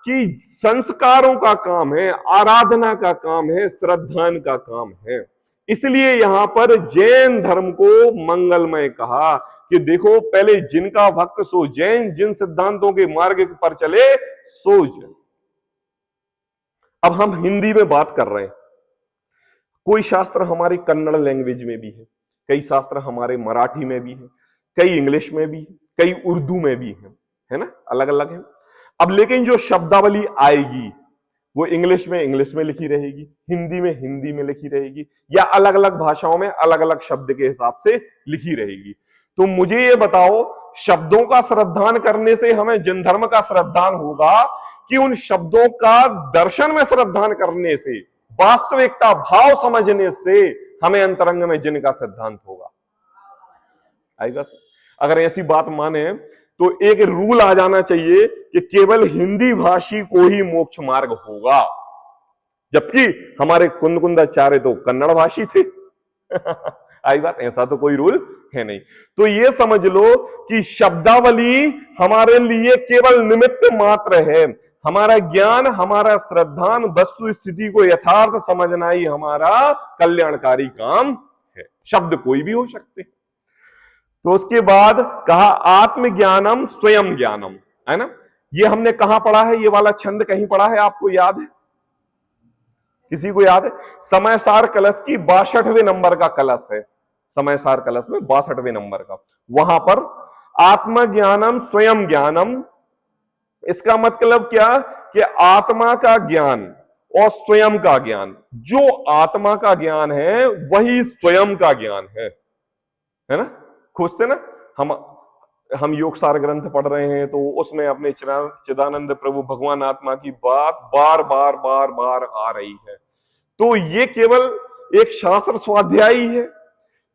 कि संस्कारों का काम है, आराधना का काम है, श्रद्धान का काम है। इसलिए यहां पर जैन धर्म को मंगलमय कहा कि देखो, पहले जिनका भक्त सो जैन, जिन सिद्धांतों के मार्ग पर चले सो जैन। अब हम हिंदी में बात कर रहे हैं, कोई शास्त्र हमारी कन्नड़ लैंग्वेज में भी है, कई शास्त्र हमारे मराठी में भी है, कई इंग्लिश में भी है, कई उर्दू में भी है ना, अलग अलग है। अब लेकिन जो शब्दावली आएगी वो इंग्लिश में लिखी रहेगी, हिंदी में लिखी रहेगी, या अलग अलग भाषाओं में अलग अलग शब्द के हिसाब से लिखी रहेगी। तो मुझे ये बताओ, शब्दों का श्रद्धान करने से हमें जिन धर्म का श्रद्धान होगा कि उन शब्दों का दर्शन में श्रद्धान करने से, वास्तविकता भाव समझने से हमें अंतरंग में जिन का सिद्धांत होगा। आएगा सर? अगर ऐसी बात माने तो एक रूल आ जाना चाहिए कि केवल हिंदी भाषी को ही मोक्ष मार्ग होगा, जबकि हमारे कुंदकुंदाचार्य तो कन्नड़ भाषी थे। आई बात? ऐसा तो कोई रूल है नहीं। तो ये समझ लो कि शब्दावली हमारे लिए केवल निमित्त मात्र है। हमारा ज्ञान, हमारा श्रद्धान, वस्तु स्थिति को यथार्थ समझना ही हमारा कल्याणकारी काम है। शब्द कोई भी हो सकते हैं। तो उसके बाद कहा आत्मज्ञानम स्वयं ज्ञानम, है ना। ये हमने कहां पढ़ा है? ये वाला छंद कहीं पढ़ा है? आपको याद है? किसी को याद है? समय सार कलश की 62वें नंबर का कलश है। समय सार कलश में 62वें नंबर का, वहां पर आत्मज्ञानम स्वयं ज्ञानम, इसका मतलब क्या कि आत्मा का ज्ञान और स्वयं का ज्ञान, जो आत्मा का ज्ञान है वही स्वयं का ज्ञान है ना। खुश थे ना, हम योग सार ग्रंथ पढ़ रहे हैं तो उसमें अपने चिदानंद प्रभु भगवान आत्मा की बात बार बार बार बार आ रही है। तो ये केवल एक शास्त्र स्वाध्यायी है,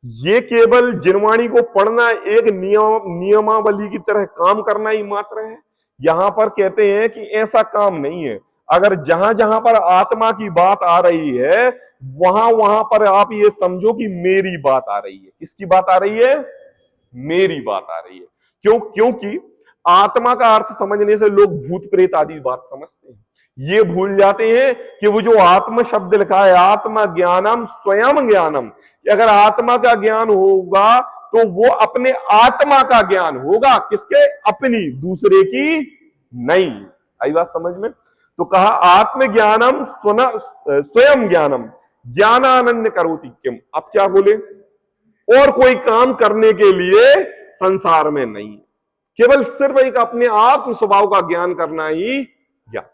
ये केवल जिनवाणी को पढ़ना एक नियमावली की तरह काम करना ही मात्र है। यहां पर कहते हैं कि ऐसा काम नहीं है। अगर जहां जहां पर आत्मा की बात आ रही है वहां वहां पर आप ये समझो कि मेरी बात आ रही है। किसकी बात आ रही है? मेरी बात आ रही है। क्योंकि आत्मा का अर्थ समझने से लोग भूत प्रेत आदि बात समझते हैं, ये भूल जाते हैं कि वो जो आत्म शब्द लिखा है, आत्मा ज्ञानम स्वयं ज्ञानम, अगर आत्मा का ज्ञान होगा तो वो अपने आत्मा का ज्ञान होगा। किसके? अपनी, दूसरे की नहीं। आई बात समझ में? तो कहा आत्मज्ञानम स्वयं ज्ञानम ज्ञानानन्य करोति किम। अब क्या बोले? और कोई काम करने के लिए संसार में नहीं, केवल सिर्फ एक अपने आत्म स्वभाव का ज्ञान करना ही ज्ञान,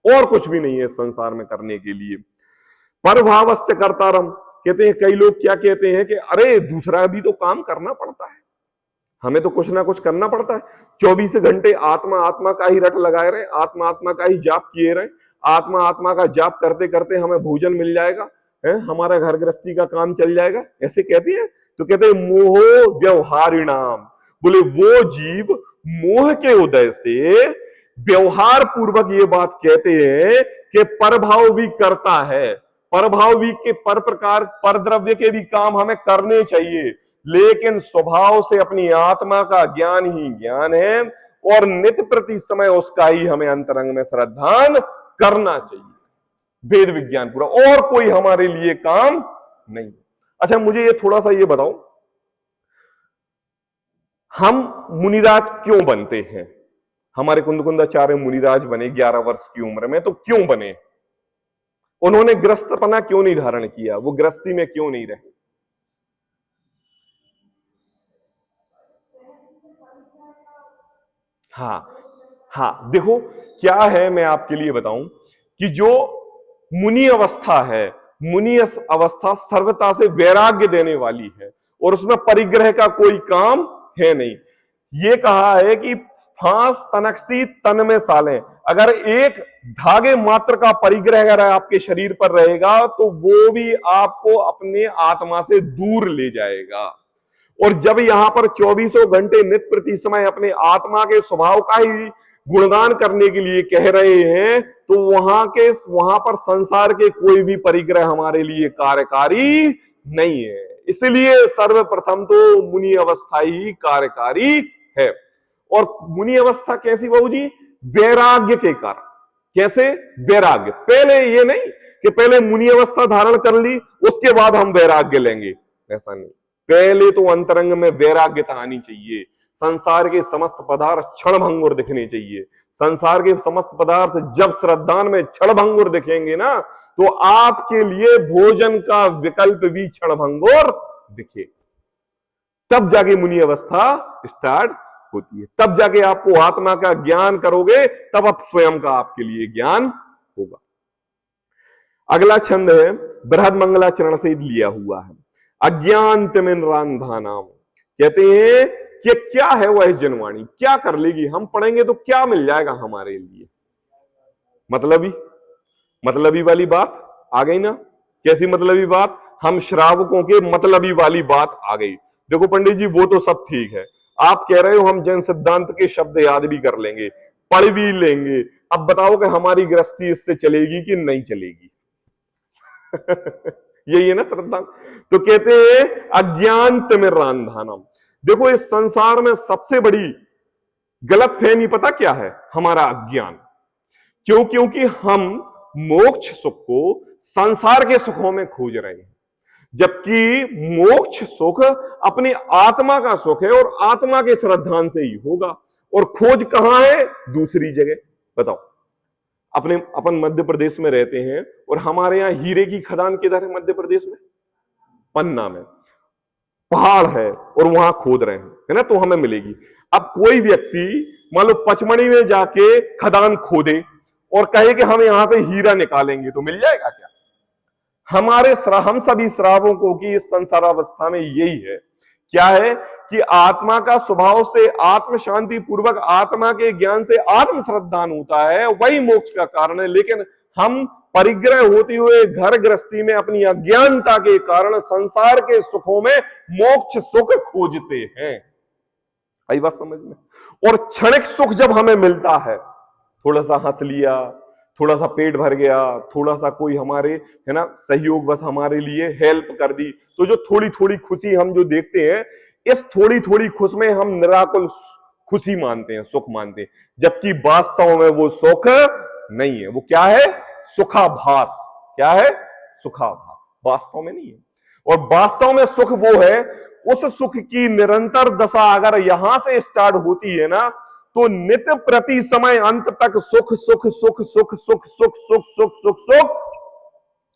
और कुछ भी नहीं है संसार में करने के लिए। परभावस्य कर्तारम, कहते हैं कई लोग क्या कहते हैं कि अरे दूसरा भी तो काम करना पड़ता है, हमें तो कुछ ना कुछ करना पड़ता है। 24 घंटे आत्मा आत्मा का ही रट लगाए रहे, आत्मा आत्मा का ही जाप किए रहे, आत्मा आत्मा का जाप करते करते हमें भोजन मिल जाएगा, है हमारा घर गृहस्थी का काम चल जाएगा, ऐसे कहती है। तो कहते हैं मोह व्यवहारिणाम, बोले वो जीव मोह के उदय से व्यवहार पूर्वक ये बात कहते हैं कि परभाव भी करता है, परभाव भी के पर प्रकार पर द्रव्य के भी काम हमें करने चाहिए, लेकिन स्वभाव से अपनी आत्मा का ज्ञान ही ज्ञान है और नित्य प्रति समय उसका ही हमें अंतरंग में श्रद्धान करना चाहिए। वेद विज्ञान पूरा, और कोई हमारे लिए काम नहीं। अच्छा मुझे ये थोड़ा सा ये बताओ, हम मुनिराज क्यों बनते हैं? हमारे कुंदकुंदाचार्य मुनिराज बने 11 वर्ष की उम्र में, तो क्यों बने? उन्होंने ग्रस्तपना क्यों नहीं धारण किया? वो गृहस्थी में क्यों नहीं रहे? हाँ, देखो क्या है, मैं आपके लिए बताऊं कि जो मुनि अवस्था है, मुनि अवस्था सर्वता से वैराग्य देने वाली है और उसमें परिग्रह का कोई काम है नहीं। ये कहा है कि फांस तनकसी तन में सालें, अगर एक धागे मात्र का परिग्रह अगर आपके शरीर पर रहेगा तो वो भी आपको अपने आत्मा से दूर ले जाएगा। और जब यहां पर 24 घंटे नित्य प्रति समय अपने आत्मा के स्वभाव का ही गुणगान करने के लिए कह रहे हैं, तो वहां पर संसार के कोई भी परिग्रह हमारे लिए कार्यकारी नहीं है। इसलिए सर्वप्रथम तो मुनि अवस्था ही कार्यकारी है। और मुनि अवस्था कैसी बाबू जी? वैराग्य के कारण। कैसे वैराग्य? पहले ये नहीं कि पहले मुनि अवस्था धारण कर ली उसके बाद हम वैराग्य लेंगे, ऐसा नहीं। पहले तो अंतरंग में वैराग्यता आनी चाहिए। संसार के समस्त पदार्थ क्षणभंगुर दिखने चाहिए। संसार के समस्त पदार्थ जब श्रद्धान में क्षणभंगुर दिखेंगे ना, तो आपके लिए भोजन का विकल्प भी क्षणभंगुर दिखे, तब जाके मुनि अवस्था स्टार्ट होती है, तब जाके आपको आत्मा का ज्ञान करोगे, तब अब स्वयं का आपके लिए ज्ञान होगा। अगला छंद है बृहद मंगलाचरण से लिया हुआ है। अज्ञान तिमिरांधानाम, कहते हैं कि क्या है वह जनवाणी, क्या कर लेगी? हम पढ़ेंगे तो क्या मिल जाएगा हमारे लिए? मतलबी वाली बात आ गई ना। कैसी मतलबी बात? हम श्रावकों के मतलबी वाली बात आ गई। देखो पंडित जी वो तो सब ठीक है, आप कह रहे हो हम जैन सिद्धांत के शब्द याद भी कर लेंगे, पढ़ भी लेंगे, अब बताओ कि हमारी गृहस्थी इससे चलेगी कि नहीं चलेगी? यही है ना श्रद्धा। तो कहते हैं अज्ञान तिमिरांधानम। देखो इस संसार में सबसे बड़ी गलत फहमी पता क्या है? हमारा अज्ञान। क्योंकि हम मोक्ष सुख को संसार के सुखों में खोज रहे हैं, जबकि मोक्ष सुख अपनी आत्मा का सुख है और आत्मा के श्रद्धान से ही होगा। और खोज कहां है? दूसरी जगह। बताओ, अपन मध्य प्रदेश में रहते हैं और हमारे यहां हीरे की खदान किधर है? मध्य प्रदेश में पन्ना में। पहाड़ है और वहां खोद रहे हैं, है ना, तो हमें मिलेगी। अब कोई व्यक्ति मान लो पचमढ़ी में जाके खदान खोदे और कहे कि हम यहां से हीरा निकालेंगे, तो मिल जाएगा क्या? हम सभी श्रावकों की इस संसारावस्था में यही है, क्या है कि आत्मा का स्वभाव से आत्म शांति पूर्वक आत्मा के ज्ञान से आत्म श्रद्धान होता है, वही मोक्ष का कारण है। लेकिन हम परिग्रह होते हुए घर गृहस्थी में अपनी अज्ञानता के कारण संसार के सुखों में मोक्ष सुख खोजते हैं। आई बात समझ में? और क्षणिक सुख जब हमें मिलता है, थोड़ा सा हंस लिया, थोड़ा सा पेट भर गया, थोड़ा सा कोई हमारे, है ना, सहयोग बस हमारे लिए हेल्प कर दी, तो जो थोड़ी थोड़ी खुशी हम जो देखते हैं, इस थोड़ी थोड़ी खुश में हम निराकुल खुशी मानते हैं, सुख मानते हैं, जबकि वास्तव में वो सुख नहीं है। वो क्या है? सुखाभास। क्या है? सुखाभास, वास्तव में नहीं है। और वास्तव में सुख वो है, उस सुख की निरंतर दशा अगर यहां से स्टार्ट होती है ना, तो नित्य प्रति समय अंत तक सुख सुख सुख सुख सुख सुख सुख सुख सुख सुख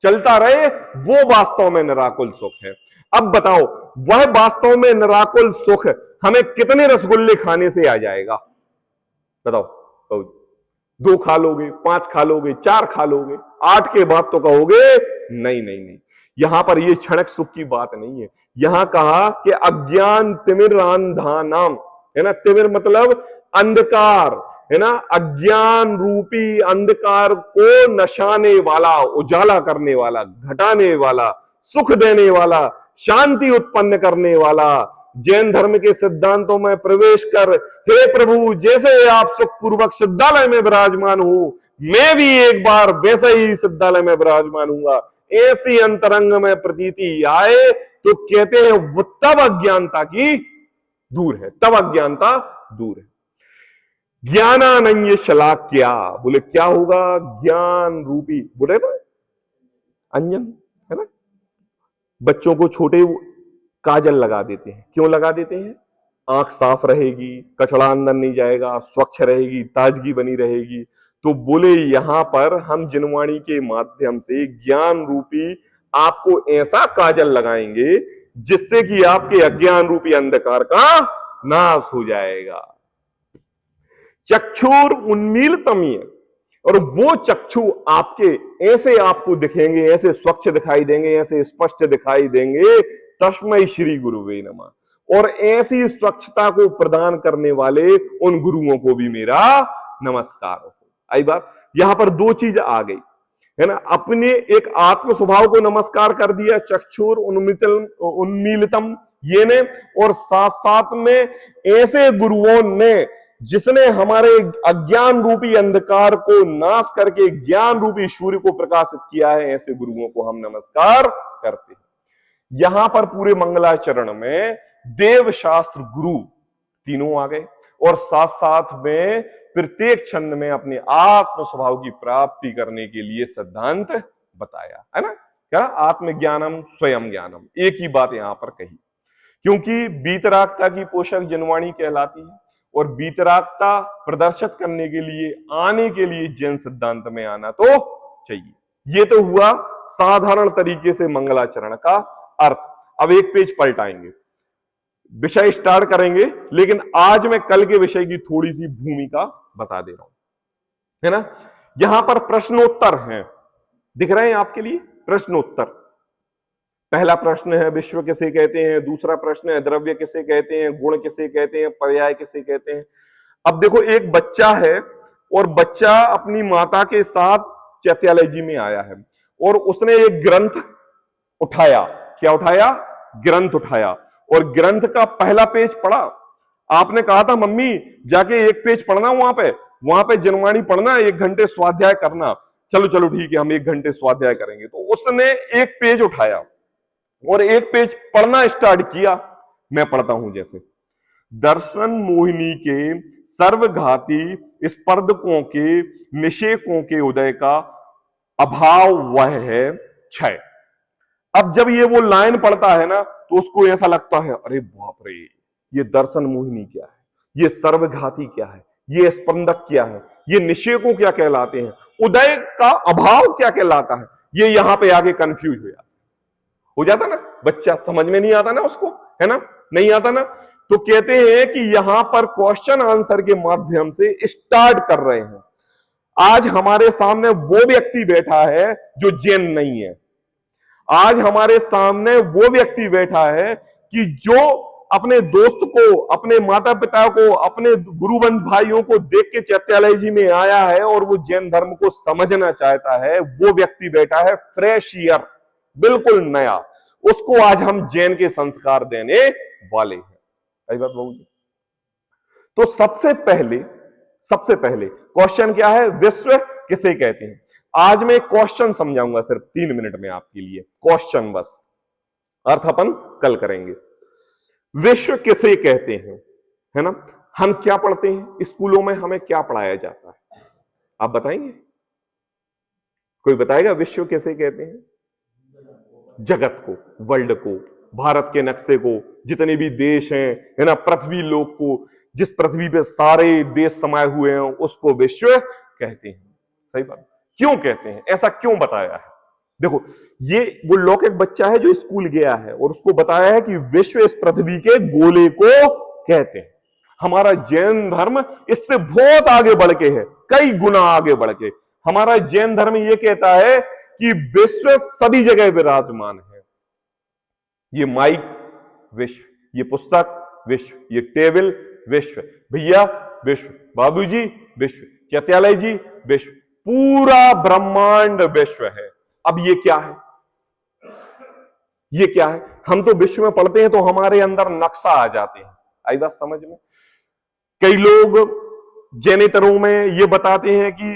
चलता रहे, वो वास्तव में निराकुल सुख है। अब बताओ, वह वास्तव में निराकुल सुख हमें कितने रसगुल्ले खाने से आ जाएगा? बताओ, 2 खा लोगे, 5 खा लोगे, 4 खा लोगे, 8 के बाद तो कहोगे नहीं नहीं नहीं। यहां पर ये क्षणिक सुख की बात नहीं है। यहां कहा कि अज्ञान तिमिर अंधानाम, है ना, तिमिर मतलब अंधकार, है ना, अज्ञान रूपी अंधकार को नशाने वाला, उजाला करने वाला, घटाने वाला, सुख देने वाला, शांति उत्पन्न करने वाला, जैन धर्म के सिद्धांतों में प्रवेश कर, हे प्रभु, जैसे आप सुखपूर्वक सिद्धालय में विराजमान हो, मैं भी एक बार वैसे ही सिद्धालय में विराजमान हूंगा, ऐसी अंतरंग में प्रतीति आए, तो कहते हैं वो तब अज्ञानता की दूर है, तब अज्ञानता दूर है। ज्ञानानन्य शलाक्या, बोले क्या होगा? ज्ञान रूपी, बोले तो अंजन, है ना, बच्चों को छोटे काजल लगा देते हैं, क्यों लगा देते हैं? आंख साफ रहेगी, कचड़ा अंदर नहीं जाएगा, स्वच्छ रहेगी, ताजगी बनी रहेगी। तो बोले यहां पर हम जिनवाणी के माध्यम से ज्ञान रूपी आपको ऐसा काजल लगाएंगे जिससे कि आपके अज्ञान रूपी अंधकार का नाश हो जाएगा। चक्षुर उन्मीलितमीय, और वो चक्षु आपके ऐसे आपको दिखेंगे, ऐसे स्वच्छ दिखाई देंगे, ऐसे स्पष्ट दिखाई देंगे, तस्मै श्री गुरुवे नमः। और ऐसी स्वच्छता को प्रदान करने वाले उन गुरुओं को भी मेरा नमस्कार हो। आई बात? यहां पर 2 चीज आ गई, है ना, अपने एक आत्म स्वभाव को नमस्कार कर दिया, चक्षुर उन्मीलितम ये ने, और साथ साथ में ऐसे गुरुओं ने जिसने हमारे अज्ञान रूपी अंधकार को नाश करके ज्ञान रूपी सूर्य को प्रकाशित किया है, ऐसे गुरुओं को हम नमस्कार करते हैं। यहां पर पूरे मंगलाचरण में देव शास्त्र गुरु तीनों आ गए, और साथ साथ में प्रत्येक छंद में अपने आत्म स्वभाव की प्राप्ति करने के लिए सिद्धांत बताया, है ना, क्या? आत्मज्ञानम स्वयं ज्ञानम, एक ही बात यहां पर कही, क्योंकि बीतरागता की पोषक जिनवाणी कहलाती है, और बीतरागता प्रदर्शित करने के लिए, आने के लिए जैन सिद्धांत में आना तो चाहिए। ये तो हुआ साधारण तरीके से मंगलाचरण का अर्थ। अब एक पेज पलटाएंगे, विषय स्टार्ट करेंगे, लेकिन आज मैं कल के विषय की थोड़ी सी भूमिका बता दे रहा हूं, है ना। यहां पर प्रश्नोत्तर हैं, दिख रहे हैं आपके लिए प्रश्नोत्तर। पहला प्रश्न है विश्व किसे कहते हैं, दूसरा प्रश्न है द्रव्य किसे कहते हैं, गुण किसे कहते हैं, पर्याय किसे कहते हैं। अब देखो, एक बच्चा है और बच्चा अपनी माता के साथ चैत्यालय जी में आया है, और उसने एक ग्रंथ उठाया। क्या उठाया? ग्रंथ उठाया, और ग्रंथ का पहला पेज पढ़ा। आपने कहा था मम्मी जाके एक पेज पढ़ना, वहां पे जिनवाणी पढ़ना, 1 घंटे स्वाध्याय करना। चलो चलो ठीक है, हम 1 घंटे स्वाध्याय करेंगे। तो उसने एक पेज उठाया और एक पेज पढ़ना स्टार्ट किया। मैं पढ़ता हूं जैसे, दर्शन मोहिनी के सर्वघाती स्पर्धकों के निषेकों के उदय का अभाव वह है क्षय। अब जब ये वो लाइन पढ़ता है ना, तो उसको ऐसा लगता है, अरे बाप रे, ये दर्शन मोहिनी क्या है, ये सर्वघाती क्या है, ये स्पंदक क्या है, ये निषेकों क्या कहलाते हैं, उदय का अभाव क्या कहलाता है। ये यहां पे आगे कंफ्यूज हो जाता ना, बच्चा समझ में नहीं आता ना उसको, है ना, नहीं आता ना। तो कहते हैं कि यहां पर क्वेश्चन आंसर के माध्यम से स्टार्ट कर रहे हैं। आज हमारे सामने वो व्यक्ति बैठा है जो जैन नहीं है। आज हमारे सामने वो व्यक्ति बैठा है कि जो अपने दोस्त को, अपने माता पिता को, अपने गुरुबंध भाइयों को देख के चैत्यालय जी में आया है और वो जैन धर्म को समझना चाहता है। वो व्यक्ति बैठा है फ्रेश ईयर, बिल्कुल नया। उसको आज हम जैन के संस्कार देने वाले हैं। सही बात बहू जी। तो सबसे पहले क्वेश्चन क्या है? विश्व किसे कहते हैं? आज मैं क्वेश्चन समझाऊंगा सिर्फ 3 मिनट में आपके लिए, क्वेश्चन बस, अर्थ अपन कल करेंगे। विश्व किसे कहते हैं, है ना। हम क्या पढ़ते हैं स्कूलों में, हमें क्या पढ़ाया जाता है, आप बताएंगे? कोई बताएगा विश्व किसे कहते हैं? जगत को, वर्ल्ड को, भारत के नक्शे को, जितने भी देश हैं, है ना, पृथ्वी लोक को, जिस पृथ्वी पे सारे देश समाये हुए हैं, उसको विश्व कहते हैं। सही बात। क्यों कहते हैं, ऐसा क्यों बताया है? देखो, ये वो लौकिक बच्चा है जो स्कूल गया है और उसको बताया है कि विश्व इस पृथ्वी के गोले को कहते हैं। हमारा जैन धर्म इससे बहुत आगे बढ़ के है, कई गुना आगे बढ़ के। हमारा जैन धर्म ये कहता है कि विश्व सभी जगह विराजमान है। ये माइक विश्व, ये पुस्तक विश्व, ये टेबल विश्व, भैया विश्व, बाबूजी विश्व, चैत्यालय जी विश्व, पूरा ब्रह्मांड विश्व है। अब ये क्या है? ये क्या है? हम तो विश्व में पढ़ते हैं तो हमारे अंदर नक्शा आ जाते हैं। आई बात समझ में? कई लोग जैनेतरों में ये बताते हैं कि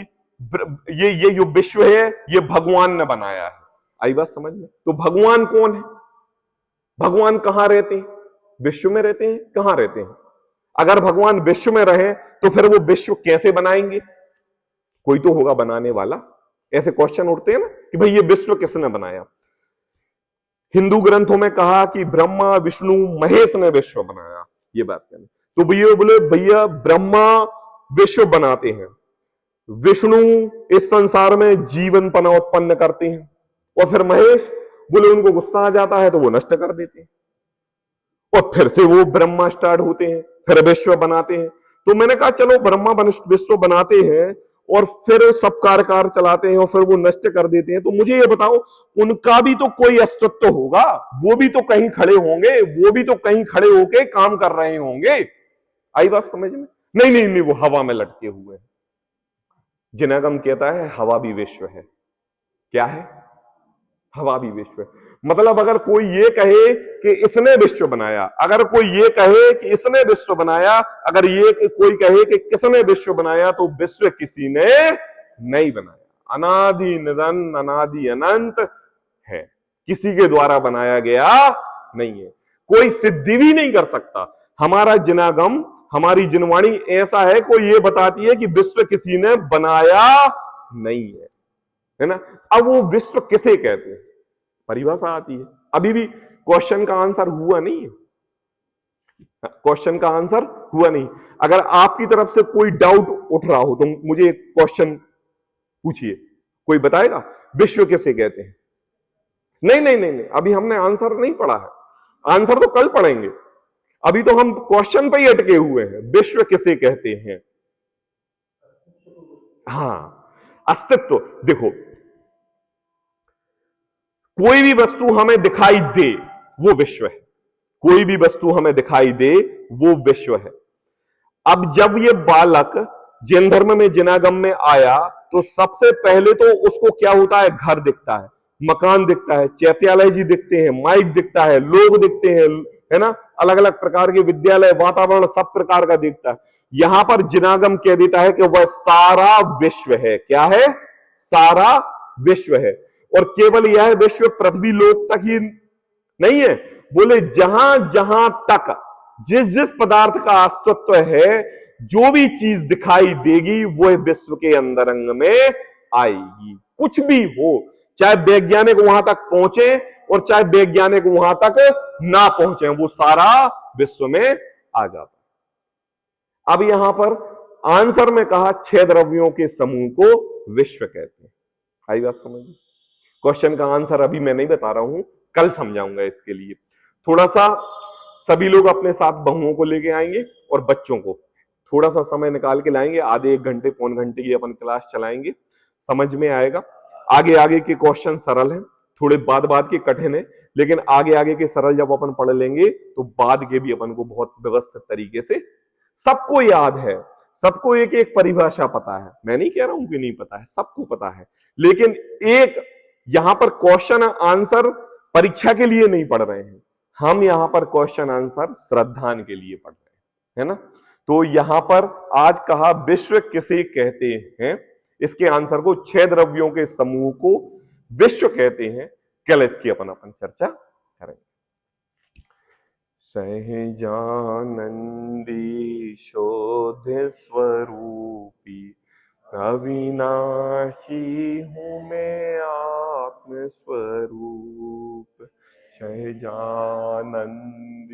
ये जो विश्व है ये भगवान ने बनाया है। आई बात समझ में? तो भगवान कौन है? भगवान कहां रहते हैं? विश्व में रहते हैं। कहां रहते हैं? अगर भगवान विश्व में रहे तो फिर वो विश्व कैसे बनाएंगे? कोई तो होगा बनाने वाला। ऐसे क्वेश्चन उठते हैं ना कि भाई ये विश्व किसने बनाया? हिंदू ग्रंथों में कहा कि ब्रह्मा विष्णु महेश ने विश्व बनाया, ये बात कहना। तो भैया बोले भैया ब्रह्मा विश्व बनाते हैं, विष्णु इस संसार में जीवन पना उत्पन्न करते हैं, और फिर महेश बोले उनको गुस्सा आ जाता है तो वो नष्ट कर देते हैं, और फिर से वो ब्रह्मा स्टार्ट होते हैं, फिर विश्व बनाते हैं। तो मैंने कहा चलो ब्रह्मा विश्व बनाते हैं और फिर सब कारकार चलाते हैं और फिर वो नष्ट कर देते हैं, तो मुझे ये बताओ उनका भी तो कोई अस्तित्व होगा, वो भी तो कहीं खड़े होंगे, वो भी तो कहीं खड़े होके काम कर रहे होंगे। आई बात समझ में? नहीं नहीं नहीं, वो हवा में लटके हुए हैं। जिनागम कहता है हवा भी विश्व है। क्या है? हवा भी विश्व है। मतलब अगर कोई ये कहे कि इसने विश्व बनाया, अगर कोई ये कहे कि इसने विश्व बनाया, अगर ये कोई कहे कि किसने विश्व बनाया, तो विश्व किसी ने नहीं बनाया। अनादि निरंतर अनादि अनंत है, किसी के द्वारा बनाया गया नहीं है, कोई सिद्धि भी नहीं कर सकता। हमारा जिनागम, हमारी जिनवाणी ऐसा है, कोई ये बताती है कि विश्व किसी ने बनाया नहीं है ना। अब वो विश्व किसे कहते हैं, परिभाषा आती है। अभी भी क्वेश्चन का आंसर हुआ नहीं है, क्वेश्चन का आंसर हुआ नहीं। अगर आपकी तरफ से कोई डाउट उठ रहा हो तो मुझे एक क्वेश्चन पूछिए, कोई बताएगा विश्व किसे कहते हैं? नहीं नहीं नहीं नहीं, अभी हमने आंसर नहीं पढ़ा है, आंसर तो कल पढ़ेंगे। अभी तो हम क्वेश्चन पे ही अटके हुए हैं, विश्व किसे कहते हैं। हाँ, अस्तित्व। देखो, कोई भी वस्तु हमें दिखाई दे वो विश्व है, कोई भी वस्तु हमें दिखाई दे वो विश्व है। अब जब ये बालक जैन धर्म में जिनागम में आया तो सबसे पहले तो उसको क्या होता है? घर दिखता है, मकान दिखता है, चैत्यालय जी दिखते हैं, माइक दिखता है, लोग दिखते हैं, है ना, अलग अलग प्रकार के विद्यालय, वातावरण सब प्रकार का दिखता है। यहां पर जिनागम कह देता है कि वह सारा विश्व है। क्या है? सारा विश्व है। और केवल यह विश्व पृथ्वी लोक तक ही नहीं है, बोले जहां जहां तक जिस जिस पदार्थ का अस्तित्व है, जो भी चीज दिखाई देगी वो विश्व के अंतरंग में आएगी। कुछ भी हो, चाहे वैज्ञानिक वहां तक पहुंचे और चाहे वैज्ञानिक वहां तक ना पहुंचे, वो सारा विश्व में आ जाता है। अब यहां पर आंसर में कहा 6 द्रव्यों के समूह को विश्व कहते हैं। आई बात समझ? क्वेश्चन का आंसर अभी मैं नहीं बता रहा हूं, कल समझाऊंगा। इसके लिए थोड़ा सा सभी लोग अपने साथ बहुओं को लेके आएंगे और बच्चों को थोड़ा सा समय निकाल के लाएंगे, आधे 1 घंटे पौन घंटे की अपन क्लास चलाएंगे, समझ में आएगा। आगे आगे के क्वेश्चन सरल हैं, थोड़े बाद बाद के कठिन है, लेकिन आगे आगे के सरल जब अपन पढ़ लेंगे तो बाद के भी अपन को बहुत व्यवस्थित तरीके से सबको याद है। सबको एक एक परिभाषा पता है, मैं नहीं कह रहा हूं कि नहीं पता है, सबको पता है। लेकिन एक यहां पर क्वेश्चन आंसर परीक्षा के लिए नहीं पढ़ रहे हैं, हम यहां पर क्वेश्चन आंसर श्रद्धान के लिए पढ़ रहे हैं, है ना। तो यहां पर आज कहा विश्व किसे कहते हैं, इसके आंसर को 6 द्रव्यों के समूह को विश्व कहते हैं। कल इसकी अपन चर्चा करेंगे। सहजानंदी शोध स्वरूपी अविनाशी हूं मैं आत्म स्वरूप। सहजानंदी